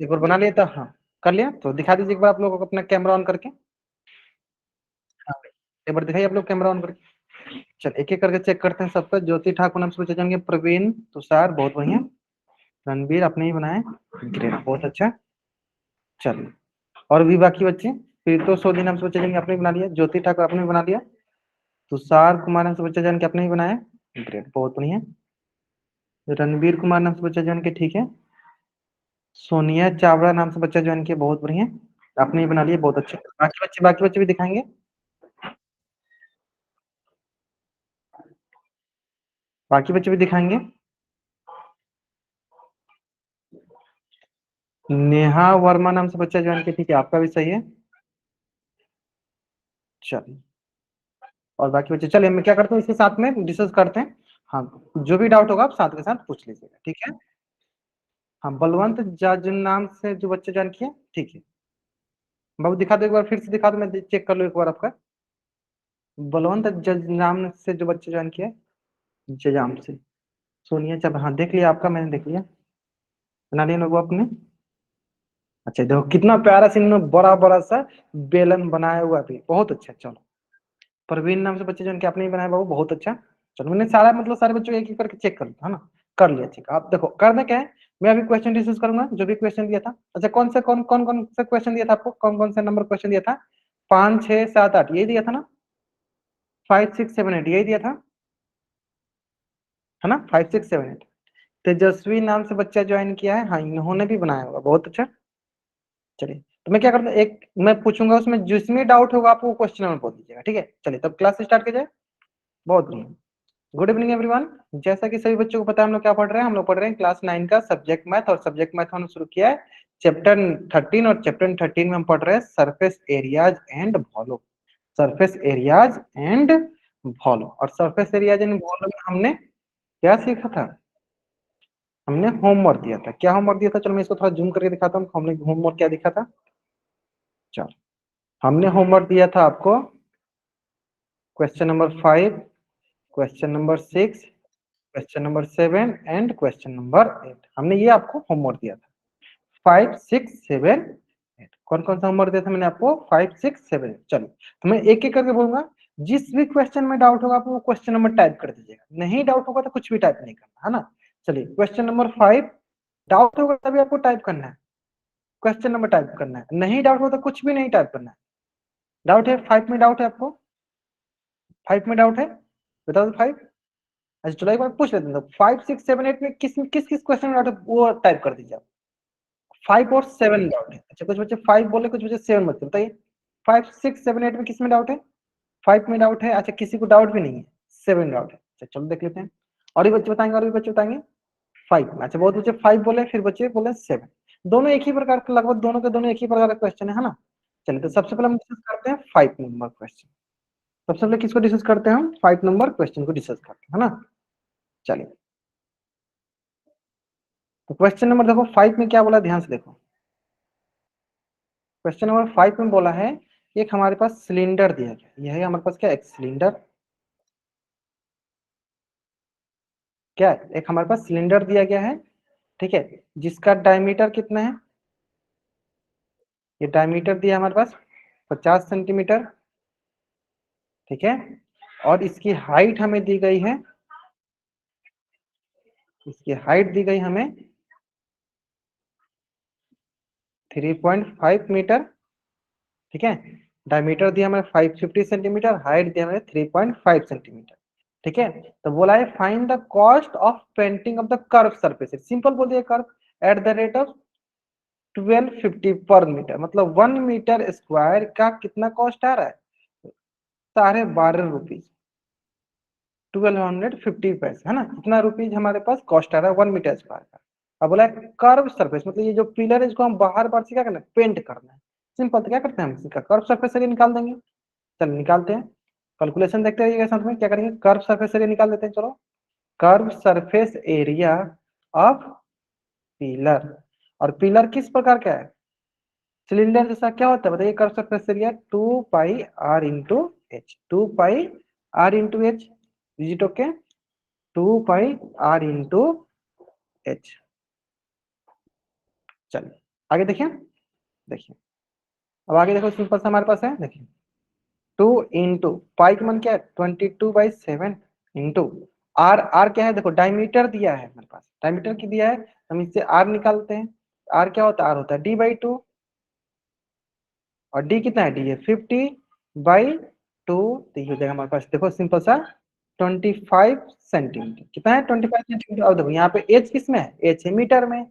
एक बार बना लिया था, हाँ कर लिया तो दिखा दीजिए एक बार आप लोगों को अपना कैमरा ऑन करके। हाँ एक बार दिखाइए आप लोग कैमरा ऑन करके। चल एक एक करके चेक करते हैं सबका। ज्योति ठाकुर नाम से बच्चे जाएंगे, प्रवीण, तुषार, बहुत बढ़िया। रणबीर आपने ही बनाया, ग्रेट, बहुत अच्छा। चलिए और भी बाकी बच्चे, फिर तो सोधी नाम से बच्चे जाएंगे, आपने ही बना लिया। ज्योति ठाकुर आपने भी बना लिया। तुषार कुमार नाम से बच्चा जान के आपने ही बनाया, ग्रेट, बहुत बढ़िया। रणबीर कुमार नाम से बच्चा जान के, ठीक है। सोनिया चावड़ा नाम से बच्चा ज्वाइन किया, बहुत बढ़िया, आपने ही बना लिया, बहुत अच्छे। बाकी बच्चे भी दिखाएंगे। बाकी बच्चे भी दिखाएंगे। नेहा वर्मा नाम से बच्चा ज्वाइन किया, ठीक है, आपका भी सही है। चलिए और बाकी बच्चे, चलिए मैं क्या करता हूँ इसके साथ में डिस्कस करते हैं। हाँ जो भी डाउट होगा आप साथ के साथ पूछ लीजिएगा, ठीक है। हाँ बलवंत जज नाम से जो बच्चे ज्वाइन किए, ठीक है। बाबू दिखा दो एक बार, फिर से दिखा दो, मैं चेक कर लूँ एक बार आपका। बलवंत जज नाम से जो बच्चे ज्वाइन किए, जजाम से। सोनिया चावला, हाँ देख लिया आपका, मैंने देख लिया। बना लिया लोग आपने। अच्छा देखो कितना प्यारा सीन में बड़ा बड़ा सा बेलन बनाया हुआ भी, बहुत अच्छा। चलो परवीन नाम से बच्चे जो इनके आपने ही बनाया बाबू, बहुत अच्छा। चलो मैंने सारा मतलब सारे बच्चों को एक एक करके चेक कर लिया है ना, कर लिया ठीक। आप देखो करना क्या है, मैं अभी क्वेश्चन डिस्कस करूंगा जो भी क्वेश्चन दिया था। अच्छा कौन सा क्वेश्चन दिया था आपको, कौन से नंबर क्वेश्चन दिया था? 5 6 7 8 यही दिया था ना? 5 6 7 8 यही दिया था, है ना? 5 6 7 8। तेजस्वी नाम से बच्चा ज्वाइन किया है, हाँ इन्होंने भी बनाया होगा, बहुत अच्छा। चलिए तो मैं क्या करता हूँ, एक मैं पूछूंगा उसमें जिसमें डाउट होगा आप वो क्वेश्चन नंबर बोल दीजिएगा, ठीक है। चलिए तब क्लास स्टार्ट किया जाए। बहुत बढ़िया। Good evening everyone. जैसा कि सभी बच्चों को पता है हम लोग क्या पढ़ रहे हैं, हम लोग पढ़ रहे हैं क्लास 9 का सब्जेक्ट मैथ, और सब्जेक्ट मैथ हमने शुरू किया है चैप्टर 13, और चैप्टर 13 में हम पढ़ रहे हैं surface areas and volume. Surface areas and volume, और सरफेस एरियाज एंड वॉल्यूम में हमने क्या सीखा था? हमने होमवर्क दिया था। क्या होमवर्क दिया था? चलो मैं इसको थोड़ा जूम करके दिखाता हूँ, हमने होमवर्क क्या दिखा था। चलो हमने होमवर्क दिया था आपको question number 5, question number 6, question number 7 and question number 8। हमने ये आपको होमवर्क दिया था 5 6 7 8। कौन कौन सा होमवर्क दिया था मैंने आपको? 5 6 7 8। चलो तो मैं एक एक करके बोलूंगा, जिस भी क्वेश्चन में डाउट होगा आप वो क्वेश्चन नंबर टाइप कर दीजिएगा, नहीं डाउट होगा तो कुछ भी टाइप नहीं करना, है ना। चलिए क्वेश्चन नंबर 5, डाउट होगा तभी आपको टाइप करना है, क्वेश्चन नंबर टाइप करना है, नहीं डाउट होगा तो कुछ भी नहीं टाइप करना है। डाउट है 5 में? डाउट है आपको 5 में? डाउट है? बता दो 5। अच्छा चलो एक बार पूछ लेते हैं, 5 6 7 8 में किस किस किस क्वेश्चन में डाउट है वो टाइप कर दीजिए आप। 5 और 7 डाउट है। अच्छा कुछ बच्चे 5 बोले, कुछ बच्चे 7 मत बताइए। 5 6 7 8 में किस में डाउट है? 5 में डाउट है। अच्छा किसी को डाउट भी नहीं है, 7 डाउट है। अच्छा चलो देख लेते हैं, और भी बच्चे बताएंगे, और भी बच्चे बताएंगे 5 में। अच्छा बहुत बच्चे 5 बोले, फिर बच्चे बोले 7। दोनों एक ही प्रकार के, लगभग दोनों के दोनों एक ही प्रकार का क्वेश्चन है ना। चलिए तो सबसे पहले हम डिस्कस करते हैं 5 नंबर क्वेश्चन। सबसे पहले किसको डिस्कस करते हैं हम? 5 नंबर क्वेश्चन को डिस्कस करते हैं, है ना। चलिए तो क्वेश्चन नंबर देखो 5 में क्या बोला, ध्यान से देखो। क्वेश्चन नंबर 5 में बोला है एक हमारे पास सिलेंडर दिया गया, यह है हमारे पास क्या, एक सिलेंडर। क्या है? एक हमारे पास सिलेंडर दिया गया है, ठीक है, जिसका डायमीटर कितना है? ये डायमीटर दिया हमारे पास 50 सेंटीमीटर, ठीक है। और इसकी हाइट हमें दी गई है, इसकी हाइट दी गई हमें 3.5 मीटर, ठीक है। डायमीटर दिया हमें 550 सेंटीमीटर, हाइट दिया हमें 3.5 सेंटीमीटर, ठीक है। तो बोला है find the cost of painting of the curve surface, simple बोल दिया, curve at the rate of 1250 पर मीटर, मतलब 1 मीटर स्क्वायर का कितना कॉस्ट आ रहा है? 12.5 रुपीज, 1250 है ना, इतना रुपीज हमारे पास कॉस्ट आ रहा है 1 मीटर स्क्वायर का। अब बोला है कर्व सरफेस, मतलब ये जो पिलर है इसको हम बाहर बाहर से क्या करना है, पेंट करना है। सिंपल, तो क्या करते हैं हम इसका कर्व सरफेस एरिया निकाल देंगे। चलो निकालते हैं, कैलकुलेशन देखते रहिएगा साथ में, क्या करेंगे, कर्व सरफेस एरिया निकाल देते हैं। चलो curve surface area of pillar, और पिलर किस प्रकार का है? सिलेंडर जैसा। क्या होता है बताइए, कर्व सरफेस एरिया 2 पाई r इंटू एच, 2 पाई r into H, digit okay, 2 पाई r इंटू एच। चलिए आगे देखिए, देखिए अब आगे देखो, सिंपल सा हमारे पास है, देखिए 2 इंटू पाई का मान क्या है 22/7 इंटू आर, आर क्या है देखो डायमीटर दिया है हमारे पास, डायमीटर की दिया है, हम इससे आर निकालते हैं। आर क्या होता है, आर होता है d/2, और डी कितना है, डी है 50/2, तो ये हो जाएगा हमारे पास देखो सिंपल सा 25 सेंटीमीटर। कितना है 25 सेंटीमीटर। और देखो यहाँ पे एच किस में है, एच है मीटर में,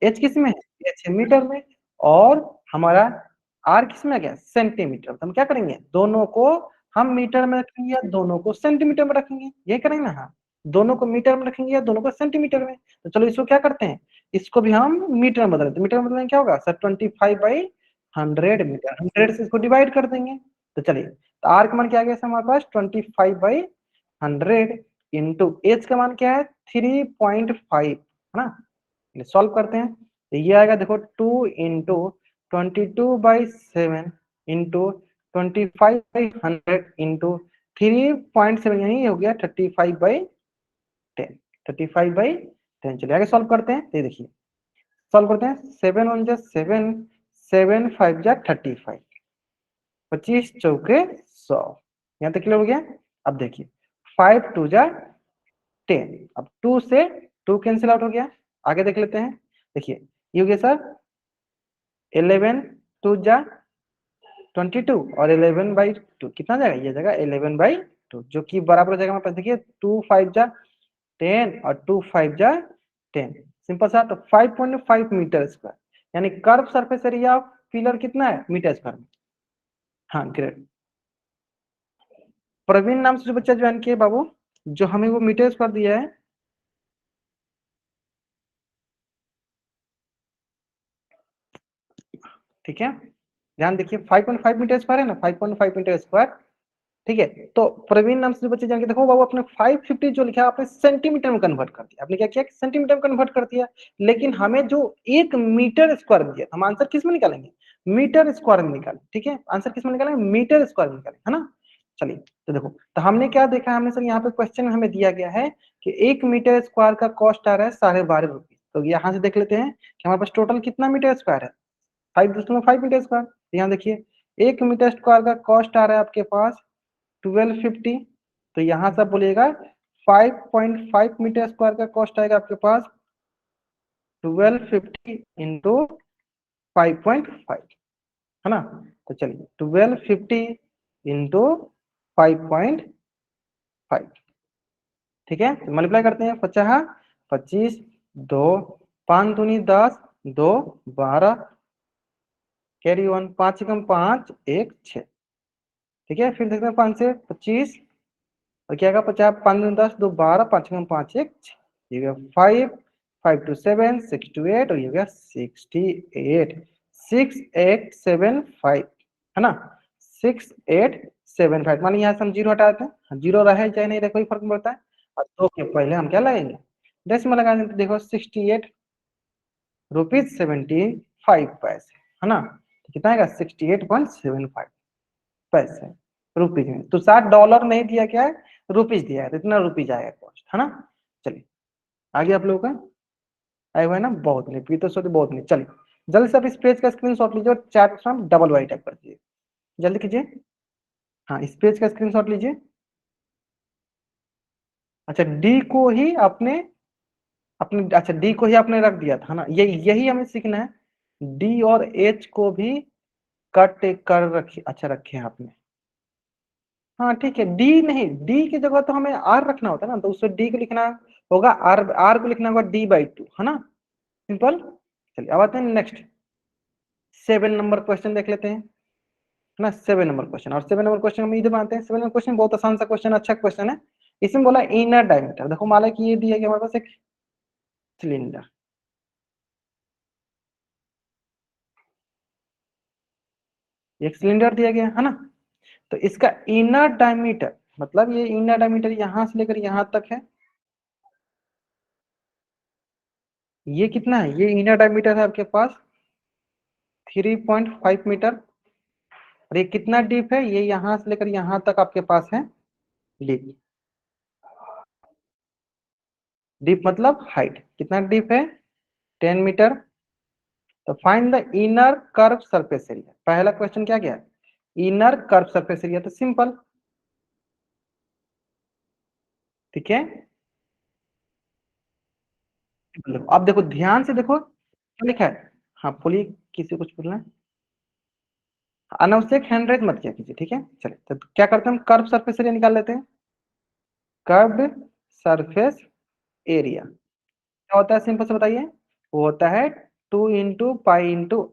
एच किस में है, एच है मीटर में, और हमारा आर किस में आ गया सेंटीमीटर। तो हम क्या करेंगे, दोनों को हम मीटर में रखेंगे या दोनों को सेंटीमीटर में रखेंगे, ये करेंगे ना, हाँ दोनों को मीटर में रखेंगे या दोनों को सेंटीमीटर में। तो चलो इसको क्या करते हैं, इसको भी हम मीटर में बदल देते हैं। मीटर में बदलने क्या होगा सर, 25/100 मीटर, 100 से इसको डिवाइड कर देंगे। तो चलिए, तो आर का मान क्या आ गया हमारे पास 25/100 इंटू एच का मान क्या है 3.5, है ना। सॉल्व करते हैं, तो ये आएगा देखो 2 इंटू 22/7 इंटू 25/100 इंटू 3.7, यानी ये हो गया 35/10, 35/10। चलिए आगे सॉल्व करते हैं, तो ये देखिए सॉल्व करते हैं, 7 1 जा 7, 7 5 जा 35, 25 चौके 100, यहाँ तक क्लियर हो गया। अब देखिए 5 2 जा 10, अब 2 से 2 कैंसिल आउट हो गया। आगे देख लेते हैं, देखिए ये हो गया सर 11 2 जा 22, और 11/2 कितना जाएगा, ये जाएगा 11/2, जो कि बराबर हो जाएगा हमारे पास, देखिए 2 5 जा 10 और 2 5 जा 10, सिंपल सा। तो 5.5 मीटर स्क्वायर, यानी curve surface area of pillar कितना है मीटर स्क्वायर में। हाँ ग्रेट। प्रवीण नाम से जो बच्चा ज्वाइन किए बाबू, जो हमें वो मीटर स्क्वायर दिया है, ठीक है ध्यान देखिए 5.5 मीटर स्क्वायर है ना, 5.5 मीटर स्क्वायर, ठीक है। तो प्रवीण नाम से जो बच्चे जान के देखो बाबू, आपने 550 जो लिखा है आपने सेंटीमीटर में कन्वर्ट कर दिया। आपने क्या किया, सेंटीमीटर में कन्वर्ट कर दिया, लेकिन हमें जो 1 मीटर स्क्वायर दिया, हम आंसर किस में निकालेंगे, मीटर स्क्वायर में निकालें, ठीक है आंसर किस में निकालेंगे, मीटर स्क्वायर में निकालें, है ना। चलिए, तो देखो, तो हमने क्या देखा, हमने सर यहाँ पे क्वेश्चन में हमें दिया गया है कि 1 मीटर स्क्वायर का कॉस्ट आ रहा है 12.5 रुपये। तो यहाँ से देख लेते हैं कि हमारे पास टोटल कितना मीटर स्क्वायर है, 5.5 मीटर स्क्वायर। यहाँ देखिए 1 मीटर स्क्वायर का कॉस्ट आ रहा है आपके पास 1250, तो यहां से आप बोलिएगा 5.5 मीटर स्क्वायर का कॉस्ट आएगा आपके पास 1250 इंटू 5.5, है ना। तो चलिए 1250 इंटू 5.5, ठीक है, तो मल्टीप्लाई करते हैं, 50 25 2 5 दूनी 10 2 12, कैरी 1, 5 कम 5 1 6, ठीक है। फिर देखते हैं 5 से 25, और क्या 50 5 10 2 12, 5 ये 5 5 2 7 6 2 8, और ये गया 68, 6875, है ना, 6875। मान यहाँ से हम जीरो हटा देते हैं, जीरो रहे चाहे नहीं रहे कोई फर्क नहीं पड़ता है, और 2 के पहले हम क्या लगाएंगे, डेसिमल लगा देंगे। तो देखो 68 रुपीज 75 पैसे, है ना, तो कितना आएगा 68.75 पैसे रुपीज में। तो $60 नहीं दिया गया है, रुपीज दिया है, तो इतना रुपीज आएगा कॉस्ट, है ना। चलिए आगे आप लोगों का आया हुआ है ना, बहुत नहीं पी तो सोते बहुत नहीं। चलिए जल्दी से आप इस पेज का स्क्रीनशॉट लीजिए और चैट में डबल वाई टाइप कर दीजिए, जल्दी कीजिए। हाँ इस पेज का स्क्रीनशॉट लीजिए। अच्छा डी को ही आपने अपने, अच्छा डी को ही आपने रख दिया था ना, यही यही हमें सीखना है, डी और एच को भी कट कर रखिए, अच्छा रखे हैं आपने। हाँ ठीक है, डी नहीं, डी की जगह तो हमें आर रखना होता है ना, तो उससे डी को लिखना होगा आर, आर को लिखना होगा d/2, है ना, सिंपल। चलिए अब आते हैं नेक्स्ट 7 नंबर क्वेश्चन देख लेते हैं, है ना। 7 नंबर क्वेश्चन, और 7 नंबर क्वेश्चन हम इधर आते हैं। 7 नंबर क्वेश्चन बहुत आसान सा क्वेश्चन, अच्छा क्वेश्चन है। इसमें बोला इनर डायमीटर, देखो मान लो कि ये दिया गया हमारे पास एक सिलेंडर, एक सिलेंडर दिया गया है ना, तो इसका इनर डायमीटर, मतलब ये इनर डायमीटर यहां से लेकर यहां तक है, ये कितना है, ये इनर डायमीटर है आपके पास 3.5 मीटर, और ये कितना डीप है, ये यहां से लेकर यहां तक आपके पास है डीप। डीप मतलब हाइट, कितना डीप है 10 मीटर, तो find the inner curve surface area. पहला क्वेश्चन क्या क्या, इनर कर्व सरफेस एरिया, तो सिंपल, ठीक है। अब देखो ध्यान से देखो क्या लिखा है। हाँ बोलिए, किसी कुछ बोलना है, अनावश्यक हैंड रेज मत किया कीजिए, ठीक है। चलिए तो क्या करते हैं, हम कर्व सरफेस एरिया निकाल लेते हैं। कर्व सरफेस एरिया क्या होता है, सिंपल से बताइए। वो होता है 2 × पाई ×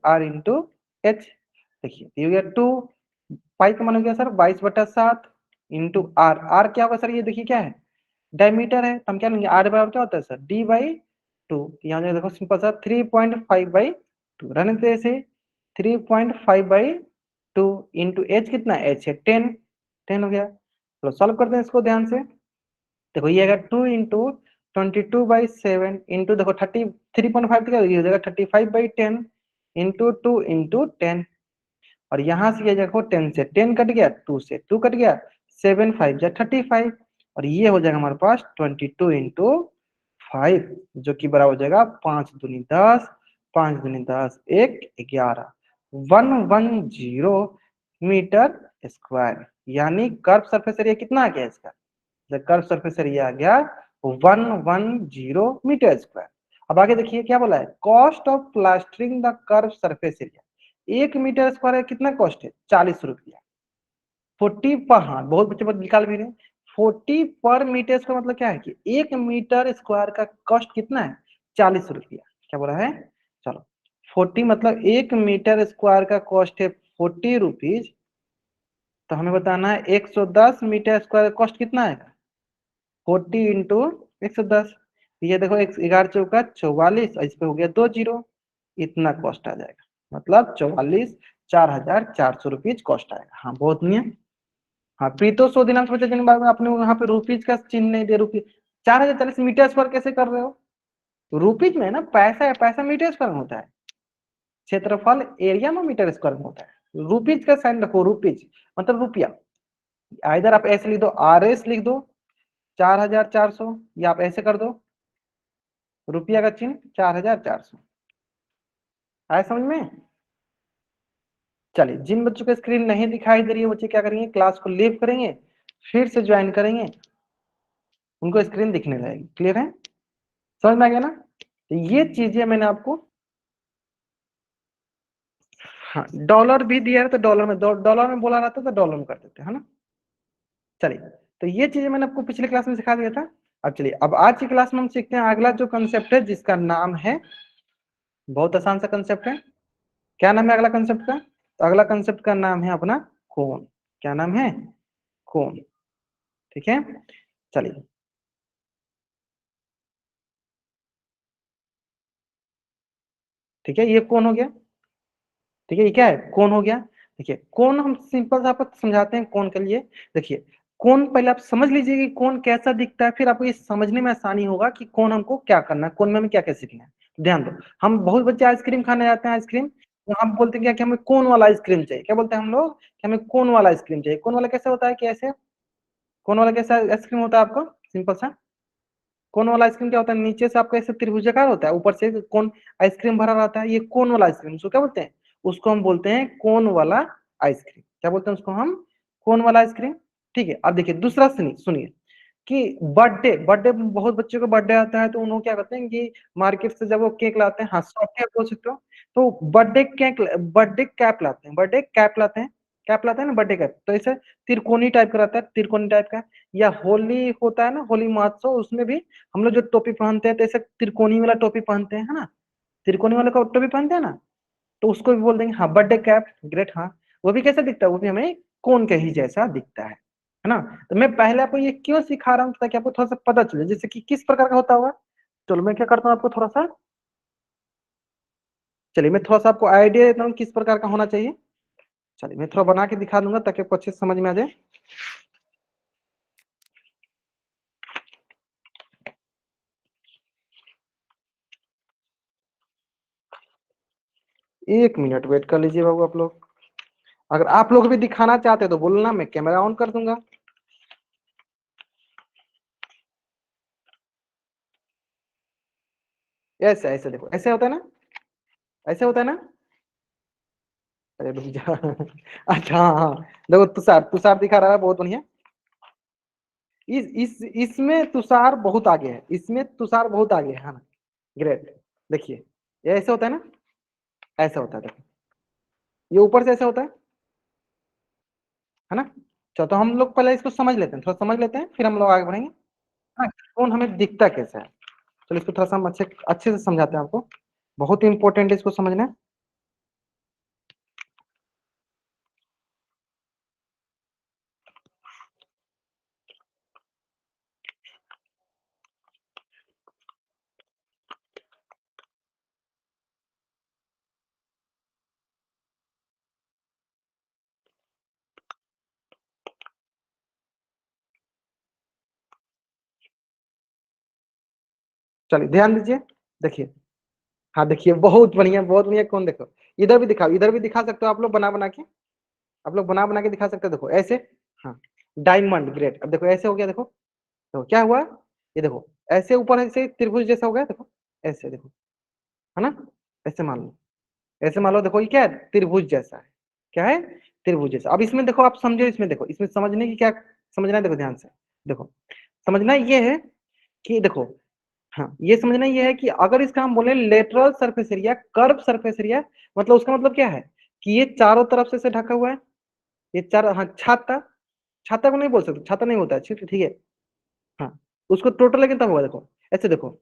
r × h। देखिए ये हो गया 2, पाई का मान हो गया सर 22/7 इंटू आर। आर क्या होगा सर, ये देखिए क्या है, डायमीटर है, तो हम क्या लेंगे, आर बराबर क्या होता है सर, d/2। यहाँ देखो सिंपल सा 3.5/2 रहने देते ऐसे, 3.5/2 इंटू एच कितना, एच है 10, 10 हो गया। चलो सॉल्व करते हैं इसको ध्यान से। देखो ये अगर 2 × 22/7 इंटू देखो 3.5 हो जाएगा 35/10 इंटू 2 × 10। और यहाँ से ये देखो 10 से 10 कट गया, 2 से 2 कट गया, 7 5 जा 35। और ये हो जाएगा हमारे पास 22 × 5, जो कि बराबर हो जाएगा 5 दूनी 10, 5 दूनी 10, 1 11, 110 मीटर स्क्वायर। यानी कर्व सरफेस एरिया कितना आ गया इसका, द कर्व सरफेस एरिया आ गया 110 मीटर स्क्वायर। अब आगे देखिए क्या बोला है, cost of plastering the curve surface area. 1 metre square का कितना कॉस्ट है, 40 रुपया। 40 पर, हाँ बहुत बच्चे बहुत निकाल भी रहे हैं, 40 पर मीटर स्क्वायर मतलब क्या है कि 1 मीटर स्क्वायर का कॉस्ट कितना है, 40 रुपया। क्या बोला है, चलो 40 मतलब 1 मीटर स्क्वायर का कॉस्ट है 40 रुपीज। तो हमें बताना है 110 मीटर स्क्वायर का कॉस्ट कितना है, 40 × 110। ये देखो 11 × 4 = 44, इस पे हो गया 2 जीरो, इतना कॉस्ट आ जाएगा, मतलब 44,400 कॉस्ट आएगा। हाँ बहुत नहीं है। हाँ प्रीतो 100 दिनांक बच्चे जिन बार में आपने वहां पे रुपीज का चिन्ह नहीं दे, रुपीज 4040 मीटर कैसे कर रहे हो, रुपीज में है ना, पैसा है, पैसा मीटर स्क्वायर में होता है, क्षेत्रफल एरिया में मीटर स्क्वायर में होता है। रुपीज का साइन रखो, रुपीज मतलब रुपया। इधर आप ऐसे लिख दो, RS लिख दो 4400, या आप ऐसे कर दो रुपया का चिन्ह 4400। आया समझ में। चलिए जिन बच्चों को स्क्रीन नहीं दिखाई दे रही है बच्चे क्या करेंगे, क्लास को लीव करेंगे, फिर से ज्वाइन करेंगे, उनको स्क्रीन दिखने लगेगी। क्लियर है, समझ में आ गया ना। तो ये चीजें मैंने आपको, हाँ डॉलर भी दिया है तो डॉलर में, डॉलर में बोला रहता तो डॉलर में कर देते है ना। चलिए तो ये चीजें मैंने आपको पिछले क्लास में सिखा दिया था। अब चलिए अब आज की क्लास में हम सीखते हैं अगला जो कंसेप्ट है, जिसका नाम है, बहुत आसान सा कंसेप्ट है। क्या नाम है अगला कंसेप्ट का, तो अगला कंसेप्ट का नाम है अपना कोण। क्या नाम है, कोण, ठीक है। चलिए ठीक है, ये कोण हो गया, ठीक है। ये क्या है, कोण हो गया। देखिए कोण हम सिंपल सा आपको समझाते हैं कोण के लिए। देखिए कोण पहले आप समझ लीजिए कि कोण कैसा दिखता है, फिर आपको ये समझने में आसानी होगा कि कोण हमको क्या करना है, कोण में हमें क्या क्या सीखना है। ध्यान दो, हम बहुत बच्चे आइसक्रीम खाने जाते हैं, आइसक्रीम, तो हम बोलते हैं क्या कि हमें कोण वाला आइसक्रीम चाहिए। क्या बोलते हैं हम लोग कि हमें कोण वाला आइसक्रीम चाहिए। कोण वाला कैसा होता है, कैसे, कोण वाला कैसा आइसक्रीम होता है आपको, सिंपल सा। कोन वाला आइसक्रीम क्या होता है, नीचे से आपका ऐसे त्रिभुजाकार होता है, ऊपर से कोन आइसक्रीम भरा रहता है, ये कोन वाला आइसक्रीम, उसको क्या बोलते हैं, उसको हम बोलते हैं कोन वाला आइसक्रीम। क्या बोलते हैं उसको हम, कोन वाला आइसक्रीम। ठीक है, अब देखिए दूसरा सुनिए सुनिए कि बर्थडे, बर्थडे बहुत बच्चों का बर्थडे आता है, तो उन्होंने क्या करते हैं कि मार्केट से जब वो केक लाते हैं, हाँ सॉफ्ट केक बोल सकते हो, तो बर्थडे केक, बर्थडे कैप लाते हैं, बर्थडे कैप लाते हैं, कैप लाते हैं ना बर्थडे कैप, तो ऐसे तिरकोनी टाइप का रहता है, तिरकोनी टाइप का। या होली होता है ना, होली महोत्सव, उसमें भी हम लोग जो टोपी पहनते हैं तो ऐसे त्रिकोणी वाला टोपी पहनते हैं, है ना, त्रिकोणी वाला टोपी पहनते हैं ना, तो उसको भी बोल देंगे हाँ बर्थडे कैप। ग्रेट, हाँ वो भी कैसा दिखता है, वो भी हमें कोन के ही जैसा दिखता है ना। तो मैं पहले आपको ये क्यों सिखा रहा हूँ, ताकि आपको थोड़ा सा पता चले जैसे कि किस प्रकार का होता होगा। चलो मैं क्या करता हूँ आपको थोड़ा सा, चलिए मैं थोड़ा सा आपको आइडिया देता हूँ किस प्रकार का होना चाहिए। चलिए मैं थोड़ा बना के दिखा दूंगा ताकि आपको अच्छे से समझ में आ जाए। एक मिनट वेट कर लीजिए बाबू आप लोग, अगर आप लोग भी दिखाना चाहते हैं तो बोलना, मैं कैमरा ऑन कर दूंगा। ऐसे ऐसे देखो, ऐसे होता है ना, ऐसे होता है ना? अरे रुक जा अच्छा हाँ हाँ, देखो तुषार तुषार दिखा रहा है, बहुत बढ़िया। इसमें तुषार बहुत आगे है, इसमें तुषार बहुत आगे है ना। ग्रेट। देखिए ये ऐसे होता है ना, ऐसा होता है, देखो ये ऊपर से ऐसा होता है ना। चलो तो हम लोग पहले इसको समझ लेते हैं, थोड़ा समझ लेते हैं, फिर हम लोग आगे बढ़ेंगे। हाँ, कौन हमें दिखता कैसा है, चलो इसको थोड़ा सा हम अच्छे अच्छे से समझाते हैं आपको, बहुत इंपॉर्टेंट है इसको समझना। चलिए ध्यान दीजिए, देखिए। हाँ देखिए बहुत बढ़िया बहुत बढ़िया, कौन देखो, इधर भी दिखाओ, इधर भी दिखा सकते हो आप लोग बना बना के, आप लोग बना बना के दिखा सकते हो, देखो ऐसे। हाँ डायमंड, ग्रेट। अब देखो ऐसे हो गया, देखो तो क्या हुआ, ये देखो ऐसे ऊपर ऐसे त्रिभुज जैसा हो गया, देखो ऐसे, देखो है ना, ऐसे मान लो, ऐसे मान लो, देखो ये क्या है, त्रिभुज जैसा है। क्या है? त्रिभुज जैसा। अब इसमें देखो, आप समझो, इसमें देखो, इसमें समझने की क्या समझना है, देखो ध्यान से, देखो समझना ये है कि देखो, हाँ ये समझना ये है कि अगर इसका हम बोले lateral surface area, curve surface area, मतलब उसका मतलब क्या है कि ये चारों तरफ से ढका हुआ है, ये चार, हाँ छाता, छाता को नहीं बोल सकते, छाता नहीं होता है, ठीक ठीक है। हाँ उसको टोटल लेकिन तब होगा, देखो ऐसे देखो,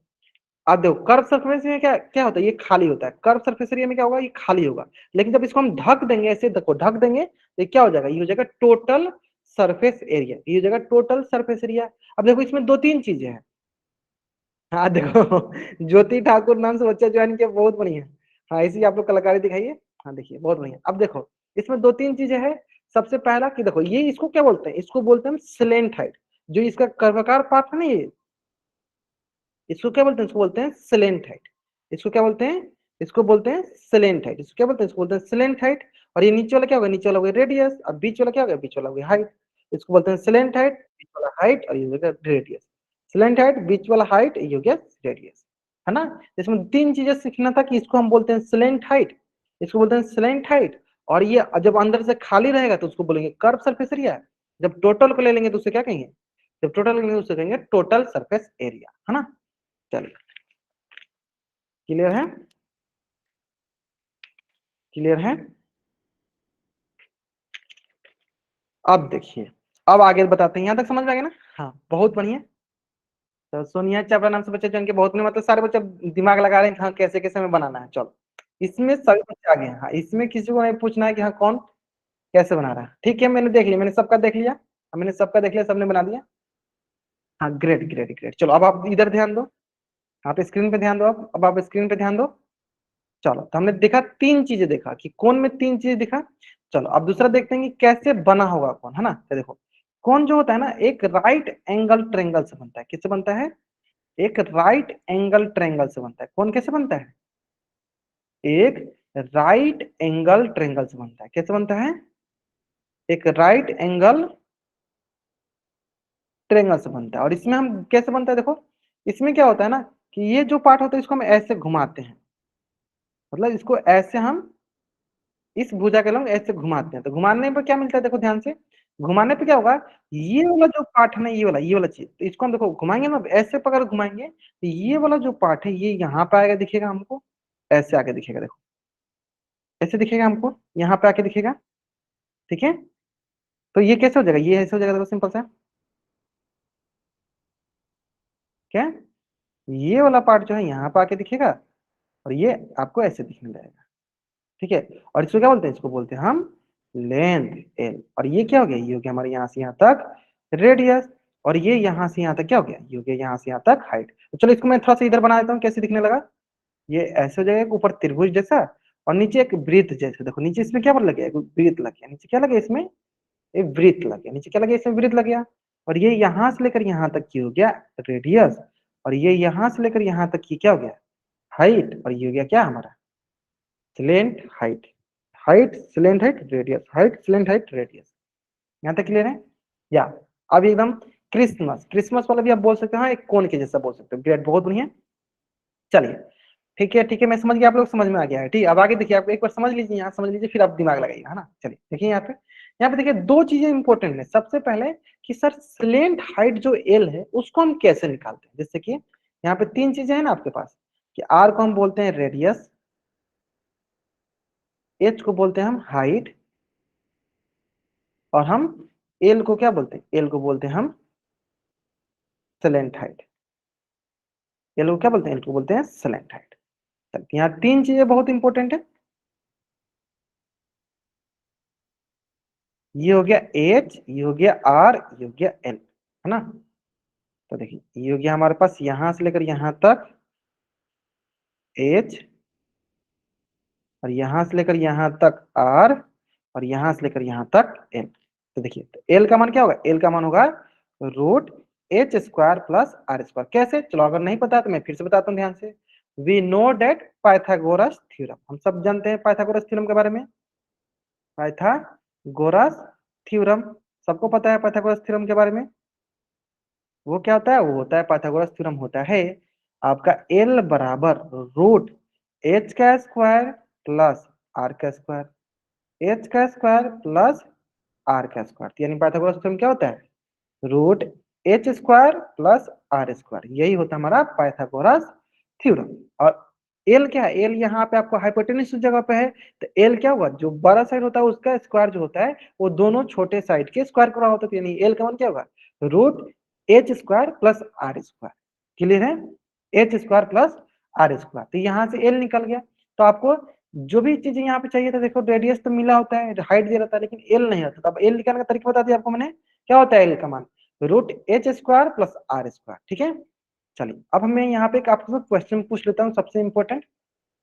आप देखो कर्व सरफेस में क्या क्या होता है, ये खाली होता है, कर्व सरफेस एरिया में क्या होगा, ये खाली होगा। लेकिन जब इसको हम ढक देंगे, ऐसे देखो ढक देंगे, तो ये क्या हो जाएगा, ये हो जाएगा टोटल सरफेस एरिया, ये हो जाएगा टोटल सरफेस एरिया। अब देखो इसमें दो तीन चीजें हैं। हाँ देखो ज्योति ठाकुर नाम से बच्चा ज्वाइन किया, बहुत बढ़िया। हाँ इसी आप लोग कलाकारी दिखाइए। हाँ देखिए बहुत बढ़िया। अब देखो इसमें दो तीन चीजें हैं। सबसे पहला कि देखो, ये इसको क्या बोलते हैं, इसको बोलते हैं स्लेंट हाइट, जो इसका कर्वाकार पार्ट है ना, ये इसको क्या बोलते हैं, इसको बोलते हैं स्लेंट हाइट। इसको क्या बोलते हैं, इसको बोलते हैं स्लेंट हाइट। इसको क्या बोलते हैं, इसको बोलते हैं स्लेंट हाइट। और ये नीचे वाला क्या होगा, नीचे वाला होगा रेडियस, और बीच वाला क्या होगा, बीच वाला होगा हाइट। इसको बोलते हैं स्लेंट हाइट, बीच वाला हाइट, और ये होगा रेडियस। स्लेंट हाइट, बीच वाला हाइट, ये हो गया रेडियस, है ना। इसमें तीन चीजें सीखना था कि इसको हम बोलते हैं स्लेंट हाइट, इसको बोलते हैं स्लेंट हाइट। और ये जब अंदर से खाली रहेगा तो उसको बोलेंगे कर्व सरफेस एरिया। जब टोटल को ले लेंगे तो उसे क्या कहेंगे, जब टोटल लेंगे तो उसे कहेंगे टोटल सरफेस एरिया, है ना। चलिए क्लियर है, क्लियर है। अब देखिए, अब आगे बताते हैं, यहाँ तक समझ में आ गया ना। हाँ बहुत बढ़िया। तो सोनिया चावला नाम से बच्चे जो इनके बहुत नहीं, मतलब सारे बच्चे दिमाग लगा रहे हैं कि हाँ कैसे कैसे हमें बनाना है। चलो इसमें सभी बच्चे आगे हैं, हाँ इसमें किसी को नहीं पूछना है कि हाँ कौन कैसे बना रहा है। ठीक है मैंने देख लिया, मैंने सबका देख लिया, मैंने सबका देख लिया, सबने बना दिया। हाँ ग्रेट ग्रेट ग्रेट। चलो अब आप इधर ध्यान दो, आप स्क्रीन पे ध्यान दो, अब आप स्क्रीन पे ध्यान दो। चलो तो हमने देखा तीन चीजें, देखा कि कौन में तीन चीजें दिखा। चलो अब दूसरा देखते हैं कि कैसे बना होगा कौन, है ना। तो देखो कौन जो होता है ना, एक राइट एंगल ट्रेंगल से बनता है। किससे बनता है, एक राइट एंगल ट्रेंगल से बनता है। कौन कैसे बनता है, एक राइट एंगल ट्रेंगल से बनता है। कैसे बनता है, एक राइट एंगल ट्रेंगल से बनता है। और इसमें हम कैसे बनता है, देखो इसमें क्या होता है ना कि ये जो पार्ट होता है इसको हम ऐसे घुमाते हैं, मतलब इसको ऐसे हम इस भुजा के लोग ऐसे घुमाते हैं। तो घुमाने पर क्या मिलता है, देखो ध्यान से, घुमाने पे क्या होगा, ये वाला जो पार्ट है ना, ये वाला चीज, तो इसको हम देखो घुमाएंगे ना, ऐसे पकड़ घुमाएंगे तो ये वाला जो पार्ट है ये यहाँ पे आगे दिखेगा हमको, ऐसे आके दिखेगा, देखो ऐसे दिखेगा हमको, यहाँ पे आके दिखेगा। ठीक है, तो ये कैसे हो जाएगा, ये ऐसे हो जाएगा, देखो सिंपल सा, क्या, ये वाला पार्ट जो है यहाँ पे आके दिखेगा, और ये आपको ऐसे दिखने लगेगा। ठीक है, और इसको क्या बोलते हैं, इसको बोलते हैं हम लेंथ एल। और ये क्या हो गया, ये हो गया हमारे यहाँ से यहाँ तक रेडियस, और ये यहाँ से यहाँ तक क्या हो गया, ये हो गया यहाँ से यहाँ तक हाइट। तो चलो इसको मैं थोड़ा सा इधर बना देता हूँ, कैसे दिखने लगा। ये ऐसे हो जाएगा, ऊपर त्रिभुज जैसा, और नीचे एक वृत्त जैसे। देखो नीचे इसमें क्या लग गया, एक वृत्त लग गया, नीचे क्या लगे इसमें, एक वृत्त लग गया, नीचे क्या लगे, इसमें वृत्त लग गया। और ये यहाँ से लेकर यहाँ तक की हो गया रेडियस, और ये यहाँ से लेकर यहाँ तक की क्या हो गया हाइट, और ये हो गया क्या हमारा slant height. Height slant height radius, height slant height radius. यहाँ तक क्लियर है। या अब एकदम क्रिसमस, क्रिसमस वाला भी आप बोल सकते हो, हाँ एक कोन के जैसा बोल सकते हो। ग्रेट, बहुत बढ़िया। चलिए ठीक है, मैं समझ गया, आप लोग समझ में आ गया है। ठीक, अब आगे देखिए, आप एक बार समझ लीजिए, यहाँ समझ लीजिए, फिर आप दिमाग लगाइएगा, है ना। चलिए देखिए यहाँ पे देखिए दो चीजें इंपॉर्टेंट है। सबसे पहले कि सर स्लेंट हाइट जो एल है उसको हम कैसे निकालते हैं। जैसे कि यहाँ पे तीन चीजें हैं ना आपके पास, कि आर को हम बोलते हैं रेडियस, एच को बोलते हैं हम हाइट, और हम एल को क्या बोलते हैं, एल को बोलते हैं हम स्लेंट हाइट। एल को क्या बोलते हैं, एल को बोलते हैं स्लेंट हाइट। यहाँ तीन चीजें बहुत इंपॉर्टेंट है। ये हो गया एच, ये हो गया आर, ये हो गया एल, है ना। तो देखिए ये हो गया हमारे पास यहां से लेकर यहां तक एच, और यहां से लेकर यहां तक आर, और यहां से लेकर यहां तक एल। तो देखिए तो एल का मान क्या होगा, एल का मान होगा root H square plus are square. कैसे, चलो अगर नहीं पता तो मैं फिर से बताता हूँ ध्यान से। We know that Pythagoras theorem, हम सब जानते हैं पाइथागोरस थ्योरम के बारे में। पाइथागोरस थ्योरम, सबको पता है पाइथागोरस थ्योरम के बारे में। वो क्या होता है, वो होता है पाइथागोरस थ्योरम होता है आपका एल बराबर रूट एच का स्क्वायर प्लस आर का स्क्वायर, एच का स्क्वायर प्लस आर का स्क्वायर। यानी पाइथागोरस थ्योरम क्या होता है, root H square plus are square, यही होता है हमारा पाइथागोरस थ्योरम। और एल क्या है, एल यहाँ पे आपको हाइपोटेन्यूज जगह पे है, तो एल क्या होगा, जो बड़ा साइड होता है उसका स्क्वायर जो होता है वो दोनों छोटे साइड के स्क्वायर का होता है। यानी एल का मान क्या होगा, root H square plus are square. Clear है, H square plus are square. तो यहाँ से एल निकल गया। तो आपको जो भी चीजें यहाँ पे चाहिए था, देखो रेडियस तो मिला होता है, हाइट दे रहता है, लेकिन एल नहीं होता। तो अब एल निकालने का तरीका बता दिया आपको मैंने, क्या होता है एल का मान, root H square plus are square. ठीक है, चलिए अब हमें यहाँ पे एक आपको क्वेश्चन पूछ लेता हूँ, सबसे इंपॉर्टेंट,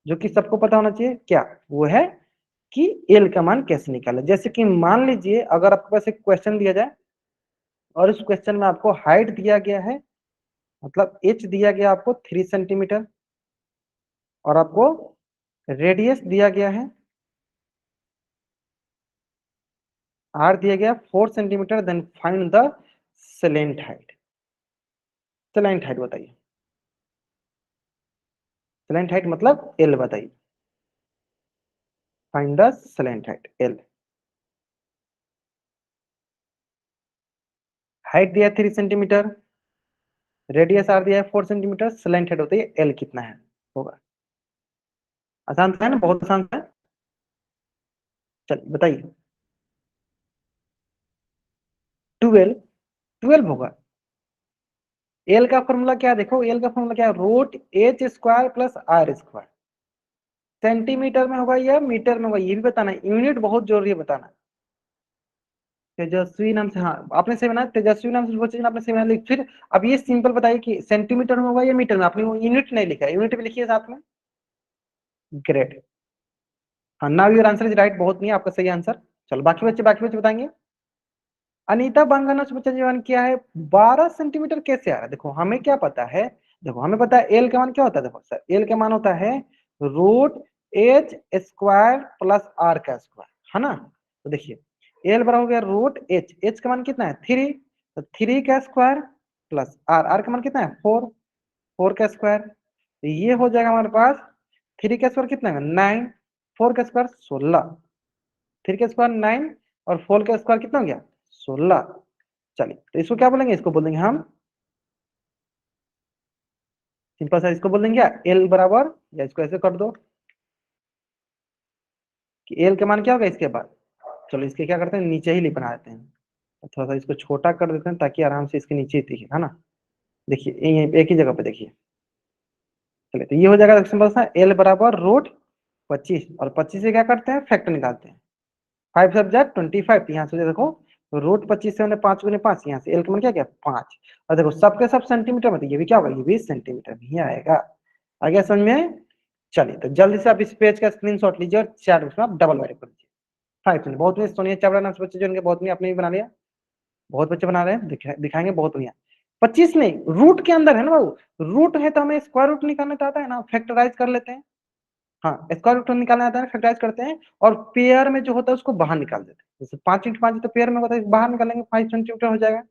जो कि सबको पता होना चाहिए, क्या वो है कि एल का मान कैसे निकाले। जैसे कि मान लीजिए अगर आपके पास एक क्वेश्चन दिया जाए, और उस क्वेश्चन में आपको हाइट दिया गया है, मतलब एच दिया गया आपको 3 सेंटीमीटर, और आपको रेडियस दिया गया है, आर दिया गया 4 centimetre, then find the slant height. Slant height बताइए, स्लेंट हाइट मतलब एल बताइए, find the slant height L. Height दिया 3 सेंटीमीटर, रेडियस आर दिया है 4 सेंटीमीटर, स्लेंट हाइट होती है एल कितना है होगा। आसान है ना, बहुत आसान है। चलिए बताइए, 12, 12 होगा। एल का फॉर्मूला क्या है, देखो एल का फॉर्मूला क्या है, root H square plus are square. Centimetre में होगा या मीटर में होगा ये भी बताना है, यूनिट बहुत जरूरी है बताना। तेजस्वी नाम से, हाँ आपने सही बनाया, तेजस्वी नाम से वो चीज आपने सही बनाया, लेकिन फिर अब ये सिंपल बताइए कि सेंटीमीटर में होगा या मीटर में, आपने वो यूनिट नहीं लिखा है, यूनिट भी लिखिए साथ में। ग्रेट, हाँ now your answer is right, बहुत नहीं आपका सही आंसर। चलो बाकी बच्चे बताएंगे। अनीता बांगना से बच्चा जीवन किया है 12 सेंटीमीटर कैसे आ रहा है। देखो हमें क्या पता है, देखो हमें पता है एल का मान क्या होता है, देखो सर एल का मान होता है root H square plus R का स्क्वायर, है ना। तो देखिए एल बराबर हो गया रूट एच, एच का मान कितना है 3, तो 3 का स्क्वायर प्लस आर, आर का मान कितना है 4, 4 का स्क्वायर। तो ये हो जाएगा हमारे पास 3 का स्क्वायर कितना है 9, 4 का स्क्वायर 16, 3 का स्क्वायर 9, और 4 का स्क्वायर कितना हो गया 16। चलिए तो इसको क्या बोलेंगे, इसको बोल देंगे हम सिंपल सा, इसको बोल देंगे एल बराबर, या इसको ऐसे कर दो कि एल के मान क्या होगा इसके बाद। चलो इसके क्या करते हैं, नीचे ही बना देते हैं, थोड़ा सा इसको छोटा कर देते हैं ताकि आराम से इसके नीचे ही दिखे, है ना। देखिए एक ही जगह पे देखिए। चलिए तो ये हो जाएगा सिंपल सा, एल बराबर रूट 25, और 25 से क्या करते हैं फैक्टर निकालते हैं, 5 सब जा 25, यहाँ से देखो रूट 25 से 5 गुने 5, यहाँ से एल का मान क्या 5, और देखो सबके सब सेंटीमीटर में, तो ये भी क्या होगा, ये भी सेंटीमीटर में ही आएगा। आ गया समझ में। चलिए तो जल्दी से आप इस पेज का स्क्रीनशॉट लीजिए, और चैट बॉक्स में आप डबल वेरीफाई कर लीजिए। 5 बहुत में सोनिया चावड़ा नाम से बच्चे जो बहुत में आपने भी बना लिया, बहुत बच्चे बना रहे हैं, दिखाएंगे बहुत बढ़िया। 25 नहीं, रूट के अंदर है ना बाबू, रूट है तो हमें स्क्वायर रूट निकालना तो आता है ना, फैक्टराइज कर लेते हैं। हाँ स्क्वायर रूट निकालना आता है, फैक्टराइज करते हैं, और पेयर में जो होता है उसको बाहर निकाल देते हैं। जैसे 5 × 5 तो पेयर में होता है, बाहर निकालेंगे 5 सेंटीमीटर हो जाएगा,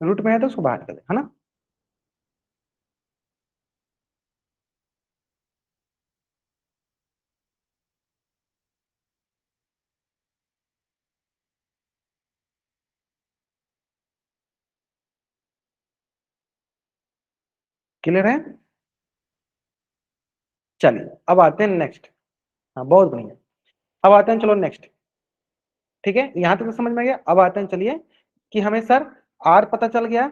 रूट में है तो उसको बाहर निकालें, है ना। क्लियर है? चलिए अब आते हैं नेक्स्ट। हाँ बहुत बढ़िया। अब आते हैं, चलो नेक्स्ट। ठीक है, यहां तक तो समझ में आ गया। अब आते हैं, चलिए, कि हमें सर आर पता चल गया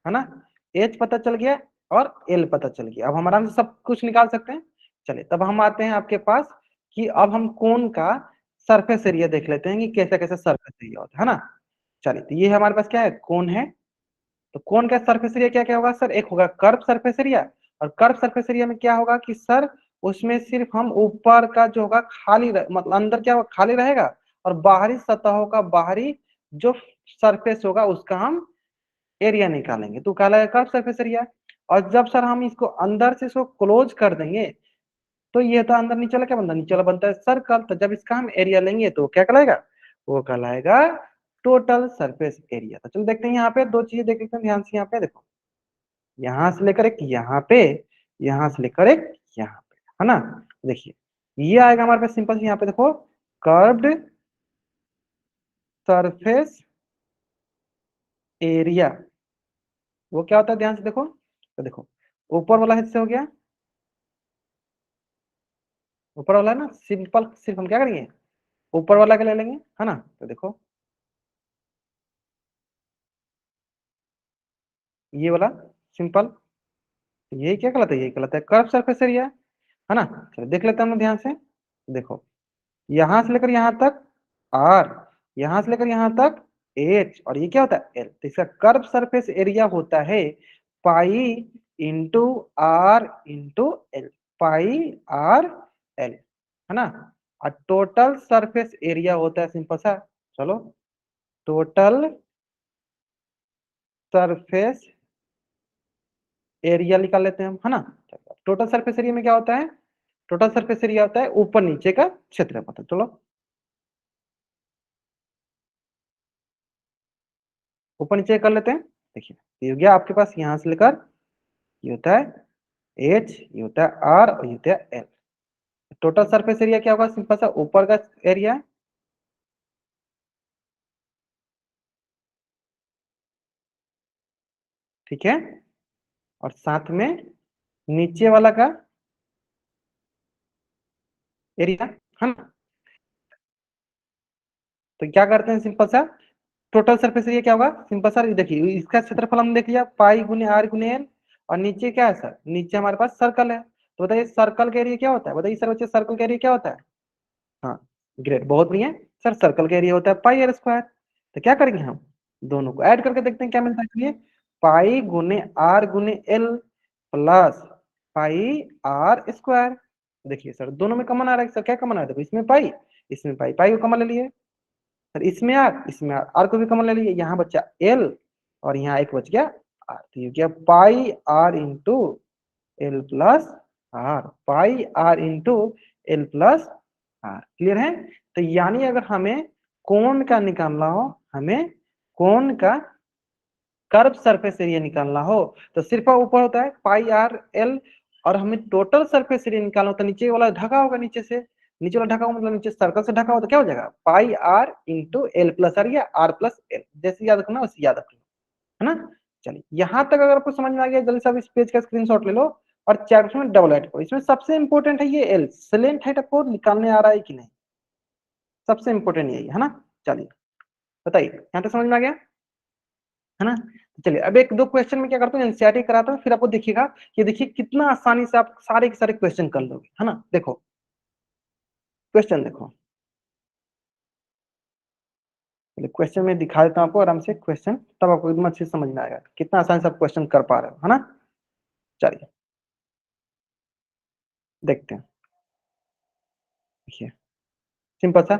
है ना, एच पता चल गया और एल पता चल गया। अब हम आराम से सब कुछ निकाल सकते हैं। चलिए तब हम आते हैं आपके पास कि अब हम कोन का सरफेस एरिया देख लेते हैं कि कैसा कैसा सरफेस एरिया होता है ना। चलिए तो ये हमारे पास क्या है, कोन है। तो कोन का सरफेस एरिया क्या क्या होगा सर, एक होगा कर्व सरफेस एरिया। और कर्व सरफेस एरिया में क्या होगा कि सर उसमें सिर्फ हम ऊपर का जो होगा मतलब अंदर क्या होगा, खाली रहेगा। और बाहरी सतहों का बाहरी जो सरफेस होगा उसका हम एरिया निकालेंगे, तो कहलाएगा कर्व सरफेस एरिया। और जब सर हम इसको अंदर से इसको क्लोज कर देंगे तो ये तो अंदर नीचे वाला क्या बनता है, नीचे वाला बनता है सर्कल। तो जब इसका हम एरिया लेंगे तो क्या कहलाएगा, वो कहलाएगा टोटल सरफेस एरिया। तो चलो देखते हैं, यहाँ पे दो चीजें देख लेते हैं ध्यान से। यहाँ पे देखो, यहाँ से लेकर एक यहाँ पे, यहाँ से लेकर एक यहाँ पे, है ना। देखिए ये आएगा हमारे पास सिंपल, यहाँ पे देखो कर्व्ड सरफेस एरिया। वो क्या होता है ध्यान से देखो, तो देखो ऊपर वाला हिस्सा हो गया, ऊपर वाला है ना, सिंपल सिर्फ हम क्या करेंगे ऊपर वाला के ले लेंगे, है ना। तो देखो ये वाला सिंपल, ये क्या कहलाता है, ये कहलाता है कर्व सरफेस एरिया, है ना। चलो देख लेते हैं हम लोग ध्यान से। देखो यहां से लेकर यहां तक आर, यहां से लेकर यहां तक एच, और ये क्या होता है एल। तो इसका कर्व सरफेस एरिया होता है pi into R into L, pi R L, है ना। और टोटल सरफेस एरिया होता है सिंपल सा, चलो टोटल सरफेस एरिया निकाल लेते हैं हम, है ना। टोटल सरफेस एरिया में क्या होता है, टोटल सरफेस एरिया होता है ऊपर नीचे का क्षेत्रफल। चलो ऊपर नीचे कर लेते हैं। देखिए ये हो गया आपके पास, यहां से लेकर ये होता है एच, ये होता है आर, और ये होता है एल। टोटल सरफेस एरिया क्या होगा, सिंपल सा ऊपर का एरिया, ठीक है, और साथ में नीचे वाला का एरिया, है ना। तो क्या करते हैं सिंपल सा, टोटल सरफेस एरिया क्या होगा सिंपल सर, देखिए इसका क्षेत्रफल हमने देख लिया पाई गुने आर गुने एल। और नीचे क्या है सर, नीचे हमारे पास सर्कल है। तो बताइए सर्कल का एरिया क्या होता है, बताइए सर बच्चे सर्कल का एरिया क्या होता है। हाँ ग्रेट, बहुत बढ़िया सर, सर्कल का एरिया होता है पाई आर स्क्वायर। तो क्या करेंगे हम दोनों को ऐड करके देखते हैं क्या मिलता है, चलिए पाई गुने आर गुने L plus pi R square. देखिए सर दोनों में कॉमन आ रहा है सर, क्या कॉमन आ रहा है, देखो इसमें पाई, इसमें पाई, पाई को कॉमन ले लिए सर, इसमें इसमें आर को भी कॉमन ले लिए, यहाँ बचा एल और यहाँ एक बच गया आर। तो ये क्या pi are into L plus r, pi are into L plus r. Clear है। तो यानी अगर हमें कोण का निकालना हो, हमें कोण का कर्व सरफेस एरिया निकालना हो, तो सिर्फ ऊपर होता है पाई आर एल। और हमें टोटल सरफेस एरिया निकालना हो तो नीचे वाला ढका होगा, नीचे से नीचे वाला ढका होगा मतलब नीचे सर्कल से ढका हो, तो क्या हो जाएगा pi are into L plus r, या आर प्लस एल, जैसे याद रखना वैसे याद रखना, है ना। चलिए यहाँ तक अगर आपको समझ में आ गया, जल्दी से आप इस पेज का स्क्रीनशॉट ले लो और चैप्टर में डबल ऐड करो। इसमें सबसे इंपॉर्टेंट है ये एल, सिलेंट हाइट आपको निकालने आ रहा है कि नहीं, सबसे इंपॉर्टेंट यही है ना। चलिए बताइए यहाँ तक समझ में आ गया, है ना। तो चलिए अब एक दो क्वेश्चन में क्या करता हूँ, एनसीईआरटी कराता हूँ, फिर आपको देखिएगा कि देखिए कितना आसानी से आप सारे के सारे क्वेश्चन कर लोगे, है ना। देखो क्वेश्चन देखो, चलिए क्वेश्चन में दिखा देता हूँ आपको आराम से क्वेश्चन, तब आपको एकदम अच्छे से समझ में आएगा कितना आसानी से आप क्वेश्चन कर पा रहे हो, है ना। चलिए देखते हैं, देखिए सिंपल सा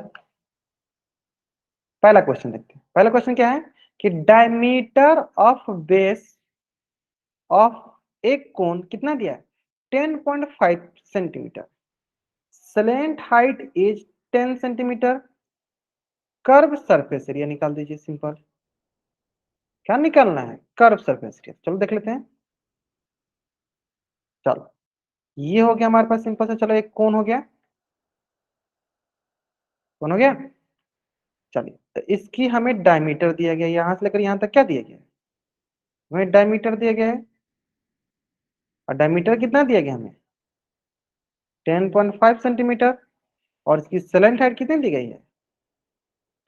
पहला क्वेश्चन देखते हैं। पहला क्वेश्चन क्या है कि डायमीटर ऑफ बेस ऑफ एक कोन कितना दिया है 10.5 centimetre, slant height is 10 centimetre, curve surface area निकाल दीजिए। सिंपल, क्या निकालना है, कर्व सरफेस एरिया। चलो देख लेते हैं। चलो ये हो गया हमारे पास सिंपल सा, चलो एक कोन हो गया, कोन हो गया। चलिए तो इसकी हमें डायमीटर दिया गया, यहां से लेकर यहां तक क्या दिया गया है, हमें डायमीटर दिया गया है। और डायमीटर कितना दिया गया हमें 10.5 सेंटीमीटर। और इसकी सेलेंथ हाइट कितनी दी गई है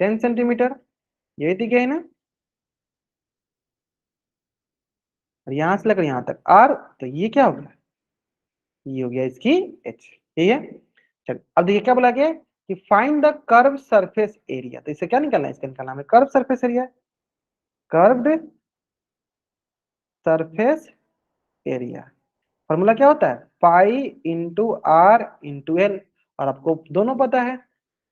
10 सेंटीमीटर, ये दी गई है ना। और यहां से लेकर यहां तक आर, तो ये क्या हो गया, ये हो गया इसकी एच, ठीक है। चल अब देखिए क्या बोला गया कि find the curve surface area, तो इसे क्या निकालना है, इसका निकालना है curve surface area, curved surface area. Formula क्या होता है pi into R into L. और आपको दोनों पता है,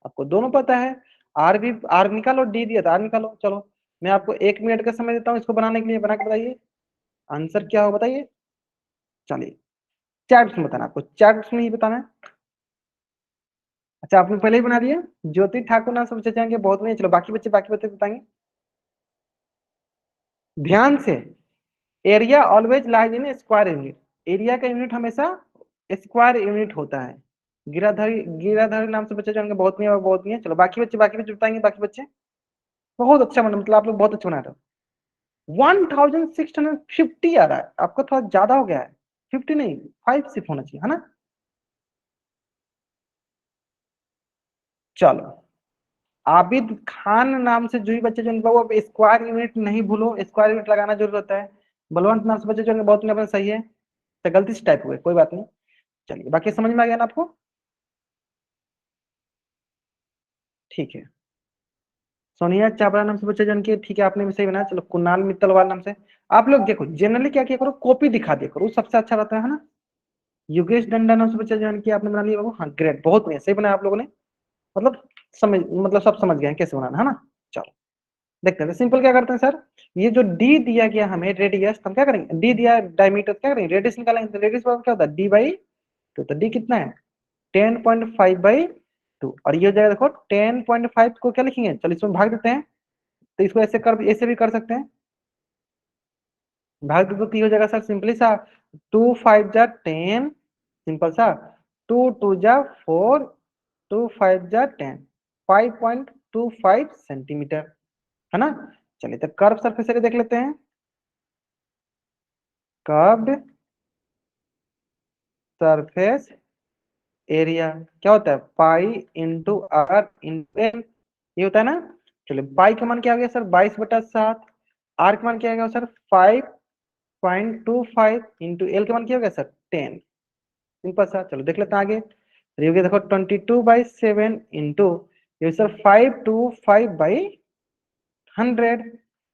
आपको दोनों पता है। आर भी, आर निकालो, डी दिया था आर निकालो। चलो मैं आपको 1 मिनट का समय देता हूँ इसको बनाने के लिए, बना के बताइए आंसर क्या होगा बताइए। चलिए चैट्स में बताना, आपको चैट्स में ही बताना है। अच्छा आपने पहले ही बना दिया। ज्योति ठाकुर नाम से बच्चे जाएंगे बहुत नहीं, चलो बाकी बच्चे बताएंगे ध्यान से। Area always lies in square unit, area का यूनिट हमेशा स्क्वायर यूनिट होता है। गिराधारी नाम से बच्चे जाएंगे बहुत नहीं और बहुत नहीं है। चलो बाकी बच्चे बताएंगे, बाकी बच्चे बहुत अच्छा बना, मतलब आप लोग बहुत अच्छा बना रहे हो। 1650 आ रहा है, आपका थोड़ा ज्यादा हो गया है। 50 नहीं, 5 सिर्फ होना चाहिए, है ना। चलो आबिद खान नाम से जो भी बच्चे जो वो स्क्वायर यूनिट नहीं भूलो, स्क्वायर यूनिट लगाना जरूर होता है। बलवंत नाम से बच्चे जो बहुत नहीं सही है, तो गलती से टाइप हुए, कोई बात नहीं। चलिए बाकी समझ में आ गया ना आपको, ठीक है। सोनिया चावला नाम से बच्चे जन के, ठीक है आपने भी सही बनाया। चलो कुणाल मित्तल नाम से, आप लोग देखो जनरली क्या किया करो, कॉपी दिखा दिया करो, सबसे अच्छा रहता है ना। योगेश डंडा नाम से बच्चे जन की आपने बना लिया बाबू, हाँ ग्रेट, बहुत बढ़िया, सही बनाया आप लोगों ने। मतलब मतलब सब समझ गए हैं कैसे बनाना है ना। चलो देखते हैं सिंपल क्या करते हैं सर। ये जो डी दिया गया हमें रेडियस, हम क्या करेंगे, डी दिया डायमीटर, क्या करेंगे रेडियस निकालेंगे। तो रेडियस क्या होता है डी/2, तो डी कितना है 10.5/2। और ये हो जाएगा देखो 10.5 को क्या लिखेंगे, चलो इसमें भाग देते हैं। तो इसको ऐसे भी कर सकते हैं, भाग दे तो हो जाएगा सर सिंपली सा, 2 5 जा 10, सिंपल सा, 2 2 जा 4, 2 5 जा 10, 5.25 सेंटीमीटर, है ना। चलिए तो कर्व सरफेस एरिया देख लेते हैं। कर्व्ड सरफेस एरिया क्या होता है pi into R into L, ये होता है ना। चलिए पाई का मान क्या हो गया सर 22/7, आर का मान क्या हो गया सर 5.25 इंटू एल का मान क्या हो गया सर 10, सिंपल सा। चलो देख लेते हैं आगे, तो ये हो गया देखो 22/7 इंटू ये सर 525/100,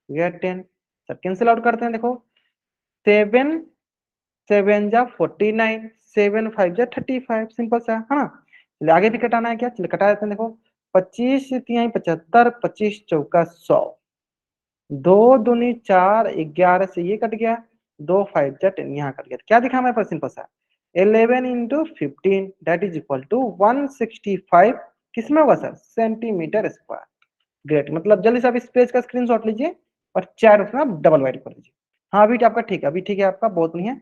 ये 10। सर कैंसिल आउट करते हैं, देखो 7 7 जा 49, 7 5 जा 35, सिंपल सा है ना। चलिए आगे भी कटाना है क्या, चलिए कटा देते हैं, देखो 25 × 3 = 75, 25 × 4 = 100, 2 दूनी 4, 11 से ये कट गया, 2 5 जा 10 यहाँ कट गया, क्या दिखा हमारे पास सिंपल सा 11 × 15 दैट इज इक्वल टू 165, किसमें होगा सर सेंटीमीटर स्क्वायर। ग्रेट, मतलब जल्दी से आप इस पेज का स्क्रीनशॉट लीजिए और चैट उसमें आप डबल वाइड कर दीजिए। हाँ अभी आपका ठीक है, अभी ठीक है आपका, बहुत नहीं है।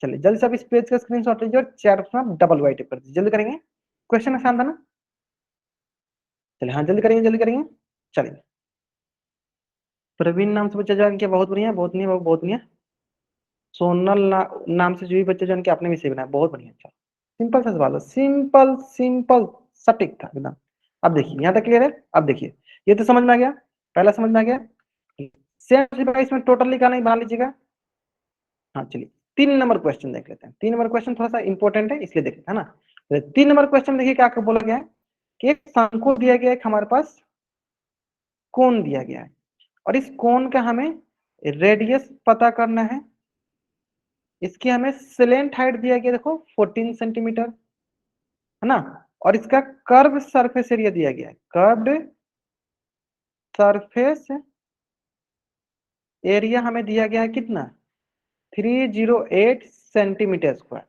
चलिए जल्दी से आप इस पेज का स्क्रीनशॉट लीजिए और चैट उसमें आप डबल वाइड कर दीजिए, जल्दी करेंगे, क्वेश्चन आसान था ना। चलिए हाँ जल्दी करेंगे जल्दी करेंगे। चलिए प्रवीण नाम से बच्चा जान के बहुत बढ़िया, बहुत नहीं बहुत नहीं है। सोनल नाम से जो भी बच्चे जान के आपने भी सही बनाया, बहुत बढ़िया। अच्छा सिंपल सा सवाल है, सिंपल सिंपल सटीक था एकदम। अब देखिए यहाँ तक क्लियर है, अब देखिए ये तो समझ में आ गया, पहला समझ में आ गया। सेम इसमें टोटल निकालना ही बना लीजिएगा। हाँ चलिए 3 नंबर क्वेश्चन देख लेते हैं, 3 नंबर क्वेश्चन थोड़ा सा इंपॉर्टेंट है इसलिए देखते हैं ना। तो 3 नंबर क्वेश्चन देखिए क्या आपको बोला गया है कि एक शंकु दिया गया है, हमारे पास कोण दिया गया है, और इस कोण का हमें रेडियस पता करना है। इसकी हमें सिलेंट हाइट दिया गया देखो 14 सेंटीमीटर, है ना। और इसका कर्व सरफेस एरिया दिया गया है, कर्व्ड सरफेस एरिया हमें दिया गया है कितना 308 सेंटीमीटर स्क्वायर।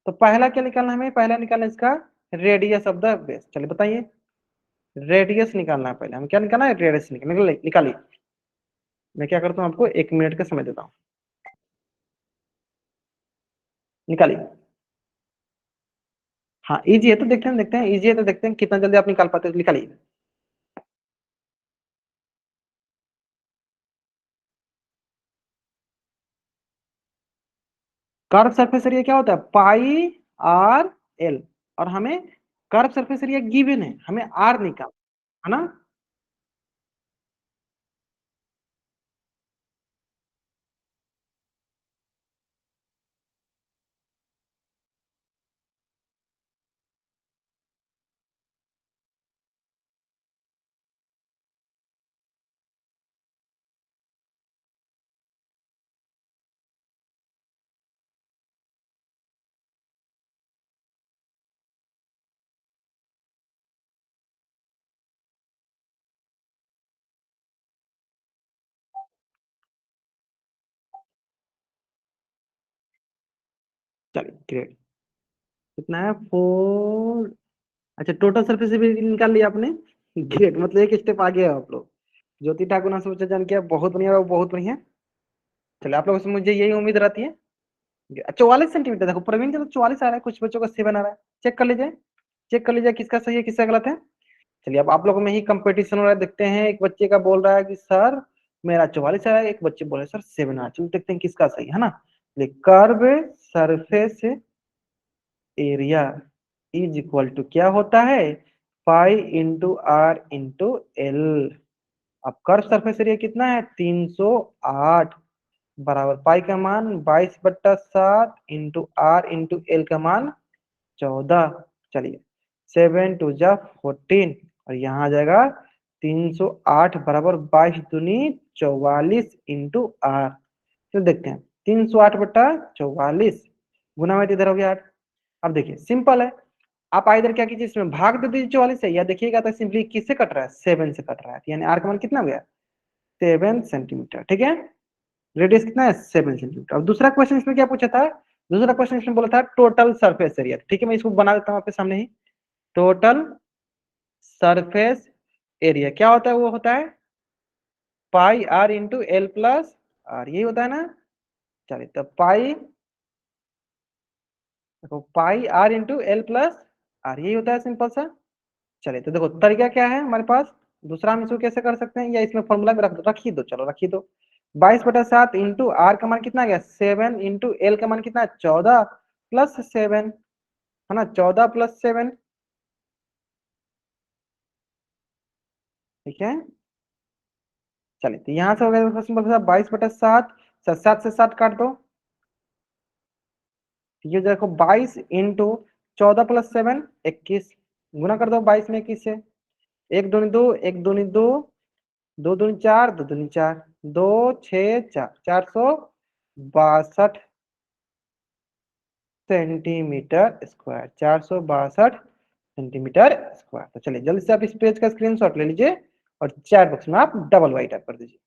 तो पहला क्या निकालना है हमें, पहला निकालना है इसका रेडियस ऑफ द बेस। चलिए बताइए रेडियस निकालना है, पहले हम क्या निकालना है रेडियस निकालिए। मैं क्या करता हूँ आपको 1 मिनट का समय देता हूँ, निकालिए। हाँ इजी है तो देखते हैं इजी है तो देखते हैं कितना जल्दी आप निकाल पाते हो, निकालिए। कर्व सरफेस एरिया क्या होता है, पाई आर एल, और हमें कर्व सरफेस एरिया गिवन है, हमें आर निकाल, है ना। चलिए ग्रेट, कितना है 4। अच्छा टोटल सरफेस भी निकाल लिया आपने, ग्रेट, मतलब एक स्टेप आगे है आप लोग। ज्योति ठाकुर ने सोचा जान किया, बहुत बढ़िया, बहुत बढ़िया। चलिए आप लोगों से मुझे यही उम्मीद रहती है। 44 सेंटीमीटर, देखो प्रवीण का तो 44 आ रहा है, कुछ बच्चों का 7 आ रहा है। चेक कर लीजिए, चेक कर लीजिए किसका सही है किसका गलत है। चलिए अब आप लोगों में ही कंपटीशन हो रहा है, देखते हैं। एक बच्चे का बोल रहा है कि सर मेरा 44 आ रहा है, एक बच्चे बोल रहे हैं सर 7 आ रहा है। चलो देखते हैं किसका सही है ना। Curve surface area is equal to क्या होता है, pi into R into L. अब कर्व सरफेस एरिया कितना है 308, बराबर पाई का मान 22/7 इंटू आर इंटू एल का मान 14। चलिए 7 2 जा 14, और यहाँ आ जाएगा 308 बराबर 22 दूनी 44 इंटू आर। चलो देखते हैं, 308/44 गुना में तो इधर हो गया 8। अब देखिए सिंपल है, आप इधर क्या कीजिए, इसमें भाग दे दीजिए 44 से, या देखिएगा तो सिंपली किससे कट रहा है, 7 से कट रहा है, यानी आर का मान कितना हो गया 7 सेंटीमीटर, ठीक है। रेडियस कितना है 7 सेंटीमीटर। अब दूसरा क्वेश्चन इसमें क्या पूछा था, दूसरा क्वेश्चन इसमें बोला था टोटल सरफेस एरिया, ठीक है। मैं इसको बना देता हूँ आपके सामने ही। टोटल सरफेस एरिया क्या होता है, वो होता है pi are into L plus R, यही होता है ना। चलिए तो पाई, देखो pi are into L plus R, यही होता है सिंपल सा। चलिए तो देखो तरीका क्या है हमारे पास, दूसरा हम इसको कैसे कर सकते हैं, या इसमें फॉर्मूला में रख ही दो, चलो रख ही दो। 22/7 इंटू आर का मान कितना आ गया 7 इंटू एल का मान कितना है 14 प्लस 7, है ना, 14 + 7, ठीक है। चलिए तो यहाँ से हो गया सिंपल सा 22/7, 7 से 7 काट दो, ये देखो 22 इंटू 14 + 7 21, गुना कर दो 22 में 21 से, 1 दूनी 2, 1 दूनी 2, 2 दूनी 4, 2 दूनी 4, 2 6 4, 462 सेंटीमीटर स्क्वायर, 462 सेंटीमीटर स्क्वायर। तो चलिए जल्दी से आप इस पेज का स्क्रीनशॉट ले लीजिए और चैट बॉक्स में आप डबल वाई टाइप कर दीजिए।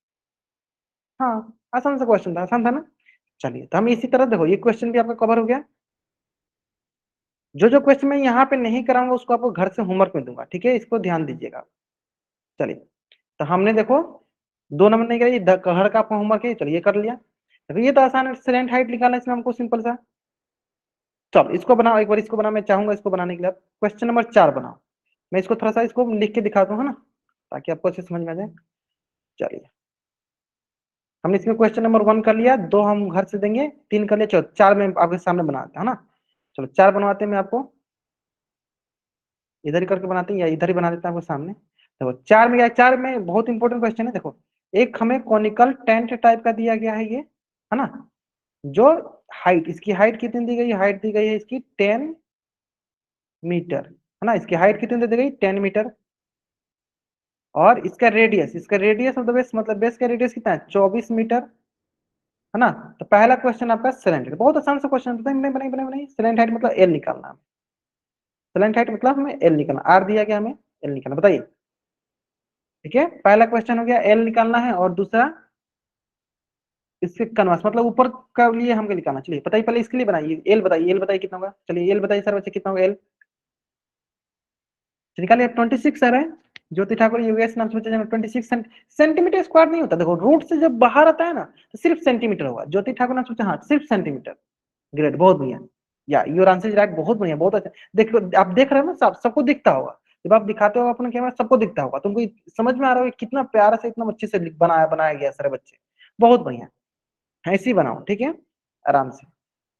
हाँ आसान सा क्वेश्चन था, आसान था ना। चलिए तो हम इसी तरह देखो ये क्वेश्चन भी आपका कवर हो गया। जो जो क्वेश्चन मैं यहाँ पे नहीं कराऊंगा उसको आपको घर से होमवर्क में दूंगा, ठीक है, इसको ध्यान दीजिएगा। चलिए तो हमने देखो 2 नंबर नहीं करी, घर का आपका होमवर्क है, चलिए कर लिया। तो ये तो आसान है, स्लेंट हाइट निकालना है इसमें हमको सिंपल सा। चलो इसको बनाओ एक बार, इसको बनाओ, मैं चाहूंगा इसको बनाने के लिए क्वेश्चन नंबर 4 बनाओ। मैं इसको थोड़ा सा इसको लिख के दिखाता हूँ, है ना, ताकि आपको अच्छे समझ में आ जाए। चलिए हमने इसमें क्वेश्चन नंबर 1 कर लिया, 2 हम घर से देंगे, 3 कर लिया, चलो 4 में आपके सामने बनाते हैं, है ना। चलो 4 बनवाते हैं, मैं आपको इधर ही करके बनाते हैं या इधर ही बना देते हैं आपको सामने। देखो 4 में क्या है, 4 में बहुत इंपॉर्टेंट क्वेश्चन है। देखो एक हमें कॉनिकल टेंट टाइप का दिया गया है ये, है ना, जो हाइट, इसकी हाइट कितनी दी गई है, हाइट दी गई है इसकी 10 मीटर, है ना, इसकी हाइट कितनी दी गई 10 मीटर। और इसका रेडियस ऑफ द बेस, मतलब बेस का रेडियस कितना है 24 मीटर, है ना। तो पहला क्वेश्चन आपका सेलेंट हाइट, बहुत आसान सा क्वेश्चन है, नहीं बनाई बनाई बनाई, सेलेंट हाइट मतलब एल निकालना है, सेलेंट हाइट मतलब हमें एल निकालना, आर दिया गया हमें एल निकालना, बताइए। ठीक है पहला क्वेश्चन हो गया एल निकालना है, और दूसरा इसके कनवास मतलब ऊपर का लिए हमको निकालना। चलिए बताइए पहले इसके लिए बनाइए, एल बताइए कितना होगा, चलिए एल बताइए सर बच्चे कितना होगा एल, निकालिए 26 आ रहा है। ज्योति ठाकुर यूएस नाम से बच्चे 26 सेंटीमीटर स्क्वायर नहीं होता, देखो रूट से जब बाहर आता है ना तो सिर्फ सेंटीमीटर होगा। ज्योति ठाकुर नाम सोचा हाँ सिर्फ सेंटीमीटर, ग्रेट, बहुत बढ़िया, या योर आंसर इज राइट, बहुत बढ़िया, बहुत अच्छा। देखो आप देख रहे हो ना, सबको दिखता होगा जब आप दिखाते हो अपना कैमरा, सबको दिखता होगा, तुमको समझ में आ रहा है कितना प्यारा से इतना अच्छे से बनाया बनाया गया सारे बच्चे, बहुत बढ़िया। ऐसे ही बनाओ ठीक है, आराम से।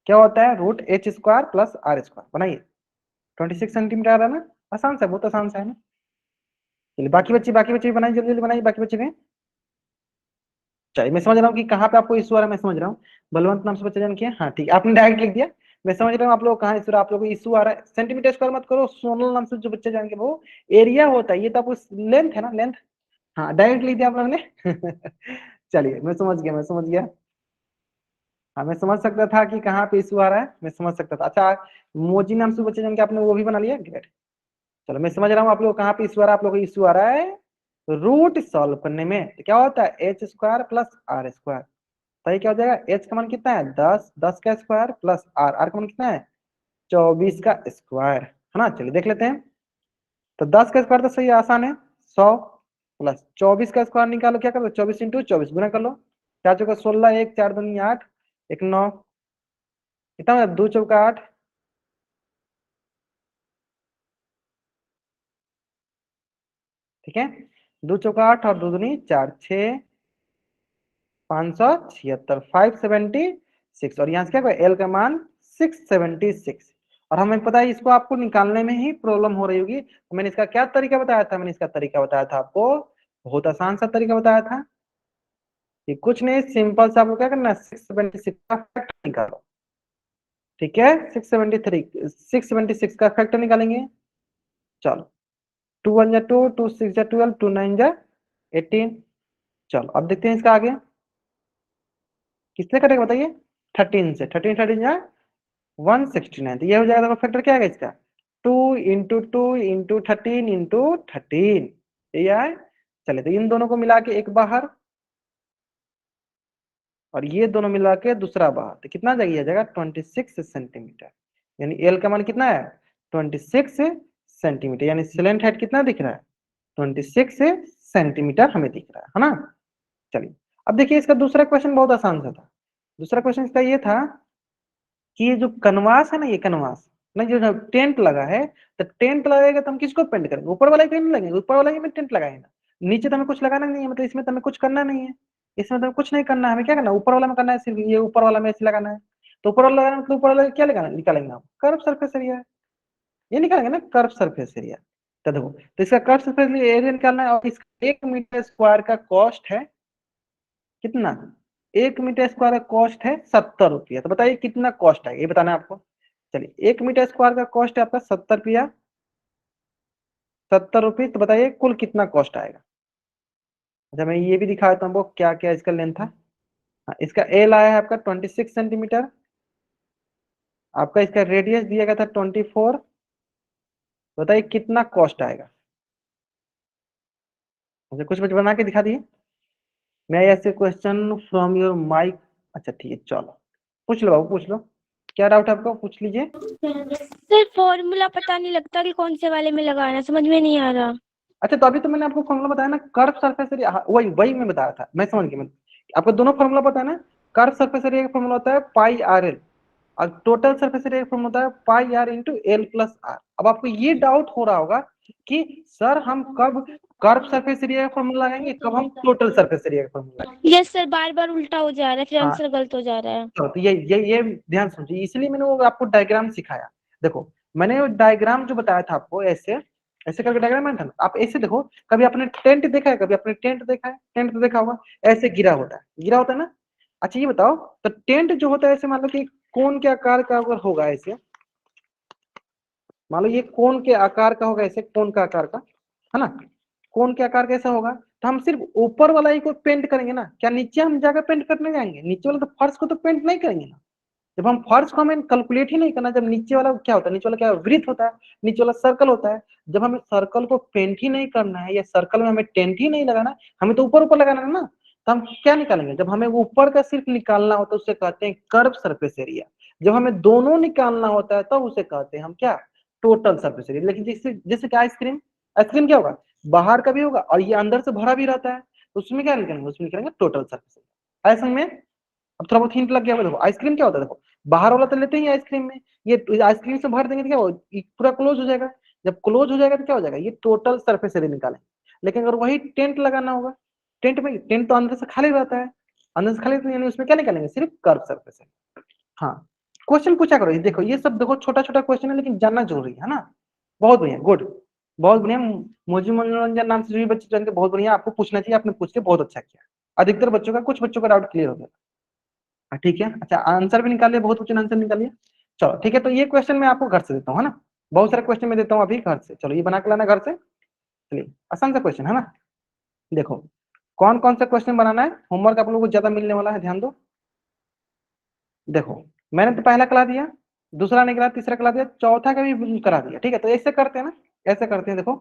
क्या होता है, root H square plus are square. बनाइए, 26 सेंटीमीटर आ रहा है ना, आसान सा, बहुत आसान सा है ना। चलिए बाकी बच्चे भी बनाइए, जल्दी जल्दी बनाइए बाकी बच्चे भी। चलिए मैं समझ रहा हूँ कि कहाँ पे आपको इशू आ रहा है, मैं समझ रहा हूँ। बलवंत नाम से बच्चा जान किया, हाँ ठीक है, आपने डायरेक्ट लिख दिया। मैं समझ रहा हूँ आप लोग कहाँ इशू, आप लोगों को इशू आ रहा है। सेंटीमीटर स्क्वायर मत करो, सोनल नाम से जो बच्चा जान के, वो एरिया होता है, ये तो आपको लेंथ है ना, लेंथ। हाँ डायरेक्ट लिख दिया आप लोगों ने। चलिए मैं समझ गया, मैं समझ गया। हाँ मैं समझ सकता था कि कहाँ पे इशू आ रहा है, मैं समझ सकता था। अच्छा, मोजी नाम से बच्चे जान के आपने वो भी बना लिया, ग्रेट। चलो मैं समझ रहा हूँ आप लोग कहाँ पे इशू आ रहा है, आप लोग को इशू आ रहा है रूट सॉल्व करने में। तो क्या होता है, H square plus are square. तो ये क्या हो जाएगा, एच का मान कितना है 10, 10 का स्क्वायर प्लस आर, आर का मान कितना है 24 का स्क्वायर, है ना। चलिए देख लेते हैं। तो 10 का स्क्वायर तो सही आसान है, 100 प्लस 24 का स्क्वायर निकालो, क्या कर लो 24 इंटू 24 गुना कर लो। 4 चौका 16, 1 4 दूनी 8, 1 9, कितना होगा 2 चौका 8, ठीक है। 2 चौका 8 और 2 दूनी 4, 6, 576, 576। और यहाँ से क्या एल का मान 676। और हमें पता है इसको आपको निकालने में ही प्रॉब्लम हो रही होगी, तो मैंने इसका क्या तरीका बताया था, मैंने इसका तरीका बताया था आपको, बहुत आसान सा तरीका बताया था कि कुछ नहीं, सिंपल से आपको क्या करना है, 676 का फैक्टर निकालो, ठीक है। 676 का फैक्टर निकालेंगे। चलो 2 1 जा 2, 2 6 जा 12, 2 9 जा 18। चलो अब देखते हैं इसका आगे किससे कटेगा बताइए, 13 से। 13 13 जा 169, तो ये हो जाएगा, फैक्टर क्या है इसका, 2 इंटू 13 ये है। चले तो इन दोनों को मिला के एक बाहर, और ये दोनों मिला के दूसरा बाहर, तो कितना जाएगा, ये जाएगा 26 सेंटीमीटर। यानी एल का मान कितना है 26 सेंटीमीटर, यानी स्लैंट हाइट कितना दिख रहा है 26 सेंटीमीटर हमें दिख रहा है ना। चलिए अब देखिए इसका दूसरा क्वेश्चन बहुत आसान सा था। दूसरा क्वेश्चन इसका ये था कि ये जो कनवास है ना, ये कनवास ना, जो टेंट लगा है, तो टेंट लगाएगा तो हम किसको पेंट करेंगे, ऊपर वाला ही नहीं लगेंगे, ऊपर वाला ही में टेंट लगाएंगे ना। नीचे तो हमें कुछ लगाना नहीं है, मतलब इसमें तो हमें कुछ करना नहीं है, इसमें तो हमें कुछ नहीं करना है, हमें क्या करना है ऊपर वाला में करना है, सिर्फ ये ऊपर वाला में ऐसे लगाना है। तो ऊपर वाला लगाना मतलब ऊपर वाला क्या लगाना निकालेंगे हम, कर्व सरफेस एरिया, ये निकालेंगे ना कर्व सरफेस एरिया। तो देखो, तो इसका कर्व सरफेस एरिया निकालना है, और इसका 1 मीटर स्क्वायर का कॉस्ट है कितना, 1 मीटर स्क्वायर का कॉस्ट है 70 रुपया। तो बताइए कितना कॉस्ट है, ये बताना है आपको। चलिए 1 मीटर स्क्वायर का कॉस्ट है आपका 70 रुपया, 70 रुपये, तो बताइए कुल कितना कॉस्ट आएगा। अच्छा मैं ये भी दिखा देता हूँ आपको क्या क्या इसका लेंथ था। हाँ, इसका एल आया है आपका 26 सेंटीमीटर, आपका इसका रेडियस दिया गया था 24। बताइए कितना कॉस्ट आएगा। मुझे कुछ बच बना के दिखा दिए, मैं ऐसे क्वेश्चन फ्रॉम योर माइक। अच्छा ठीक है, चलो पूछ लो बाबू, पूछ लो, क्या डाउट है आपको, पूछ लीजिए। सर फॉर्मूला पता नहीं लगता कि कौन से वाले में लगाना, समझ में नहीं आ रहा। अच्छा तो अभी तो मैंने आपको फॉर्मूला बताया ना, कर्व सरफेस एरिया, वही वही मैं बताया था, मैं समझ गया। मैं आपको दोनों फॉर्मूला पता है ना, कर्व सरफेस एरिया का फॉर्मूला होता है पाई आर एल, और टोटल सरफेस एरिया का फॉर्मूला होता है pi are into L plus R. अब आपको ये डाउट हो रहा होगा कि सर हम कब कर्व सरफेस एरिया का फॉर्मूला लगाएंगे, कब हम टोटल सरफेस एरिया का फॉर्मूला लगाएंगे। यस सर, बार बार उल्टा हो जा रहा है, फिर हाँ आंसर गलत हो जा रहा है। तो ये ध्यान समझिए, इसलिए मैंने वो आपको डायग्राम सिखाया। देखो मैंने वो डायग्राम जो बताया था आपको, ऐसे ऐसे करके डायग्राम था ना, आप ऐसे देखो, कभी आपने टेंट देखा है, कभी आपने टेंट देखा है, टेंट तो देखा होगा, ऐसे गिरा होता है, गिरा होता है ना। अच्छा ये बताओ, तो टेंट जो होता है ऐसे मान लो कि कोन के आकार का अगर होगा ऐसे, मान लो ये कोन के आकार का होगा, ऐसे कोन का आकार का, है ना, कोन के आकार कैसा होगा, तो हम सिर्फ ऊपर वाला ही को पेंट करेंगे ना, क्या नीचे हम जाकर पेंट करने जाएंगे, नीचे वाला तो फर्श को तो पेंट नहीं करेंगे ना। जब हम फर्श को हमें कैलकुलेट ही नहीं करना, जब नीचे वाला क्या होता है, नीचे वाला क्या वृत्त होता है, नीचे वाला सर्कल होता है, जब हमें सर्कल को पेंट ही नहीं करना है, या सर्कल में हमें टेंट ही नहीं लगाना, हमें तो ऊपर ऊपर लगाना है ना, तो हम क्या निकालेंगे, जब हमें ऊपर का सिर्फ निकालना होता है उसे कहते हैं कर्व सरफेस एरिया, जब हमें दोनों निकालना होता है तब उसे कहते हैं हम क्या, टोटल सरफेस एरिया। लेकिन जैसे जैसे कि आइसक्रीम, आइसक्रीम क्या होगा, बाहर का भी होगा और ये अंदर से भरा भी रहता है, तो उसमें क्या निकालेंगे, उसमें निकालेंगे टोटल सरफेस एरिया। ऐसे में अब थोड़ा बहुत हिंट लग गया होगा। देखो आइसक्रीम क्या होता है, देखो बाहर वाला तो लेते ही आइसक्रीम में, ये आइसक्रीम से भर देंगे तो क्या होगा, ये पूरा क्लोज हो जाएगा। जब क्लोज हो जाएगा तो क्या हो जाएगा, ये टोटल सरफेस एरिया निकालेंगे। लेकिन अगर वही टेंट लगाना होगा, टेंट में, टेंट तो अंदर से खाली रहता है, अंदर से खाली, यानी उसमें क्या निकालेंगे, सिर्फ कर्व सरफेस एरिया। हाँ क्वेश्चन पूछा करो। ये देखो ये सब देखो छोटा छोटा क्वेश्चन है लेकिन जानना जरूरी है ना। बहुत बढ़िया, गुड, बहुत बढ़िया। मुझे मनोरंजन नाम से जो भी बच्चे जानते हैं, बहुत बढ़िया, आपको पूछना चाहिए, आपने पूछ के बहुत अच्छा किया। अधिकतर बच्चों का, कुछ बच्चों का डाउट क्लियर हो गया। ठीक है, अच्छा आंसर भी निकालिए, बहुत बच्चों ने आंसर निकालिए। चलो ठीक है, तो ये क्वेश्चन मैं आपको घर से देता हूँ, है ना। बहुत सारे क्वेश्चन मैं देता हूँ अभी घर से। चलो ये बना के लाना घर से। चलिए आसान सा क्वेश्चन है ना। देखो कौन कौन सा क्वेश्चन बनाना है, होमवर्क आप लोगों को ज्यादा मिलने वाला है, ध्यान दो। देखो मैंने तो पहला करा दिया, दूसरा नहीं करा, तीसरा करा दिया, चौथा का भी करा दिया। ठीक है, तो ऐसे करते हैं ना, ऐसे करते हैं। देखो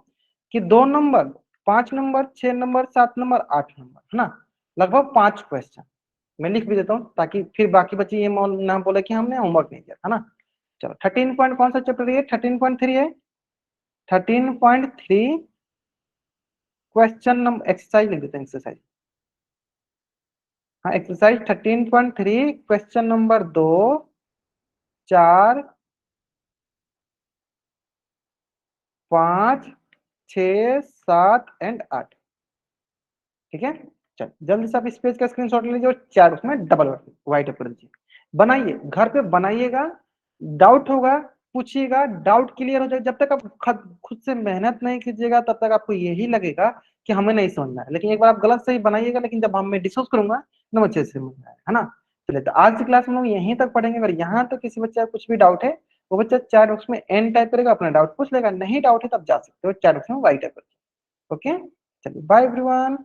कि 2 number, 5 number, 6 number, 7 number, 8 number, है ना, लगभग 5 क्वेश्चन मैं लिख भी देता हूँ, ताकि फिर बाकी बच्चे ये ना बोले कि हमने होमवर्क नहीं किया, है ना। चलो 13 पॉइंट कौन सा चैप्टर है, 13.3 है। 13.3 क्वेश्चन नंबर, एक्सरसाइज लिख देते हैं, एक्सरसाइज। हाँ एक्सरसाइज 13.3 क्वेश्चन नंबर 2, 4, 5, 6, 7 एंड 8। ठीक है, चल जल्दी से आप इस पेज का स्क्रीनशॉट ले लीजिए और 4 उसमें डबल व्हाइट कर दीजिए। बनाइए, घर पे बनाइएगा। डाउट होगा पूछिएगा, डाउट क्लियर हो जाएगा। जब तक आप खुद से मेहनत नहीं कीजिएगा तब तक आपको यही लगेगा कि हमें नहीं समझना है। लेकिन एक बार आप गलत सही बनाइएगा, लेकिन जब मैं डिस्कस करूंगा तो अच्छे से समझ आएगा, है ना। चलिए तो आज की क्लास में हम लोग यहीं तक पढ़ेंगे। अगर यहाँ तक किसी बच्चे का कुछ भी डाउट है, वो बच्चा चैट बॉक्स में एन टाइप करेगा, अपना डाउट पूछ लेगा। नहीं डाउट है तब जा सकते हो चैट बॉक्स में वाई टाइप करके। ओके, चलिए बाय एवरीवन।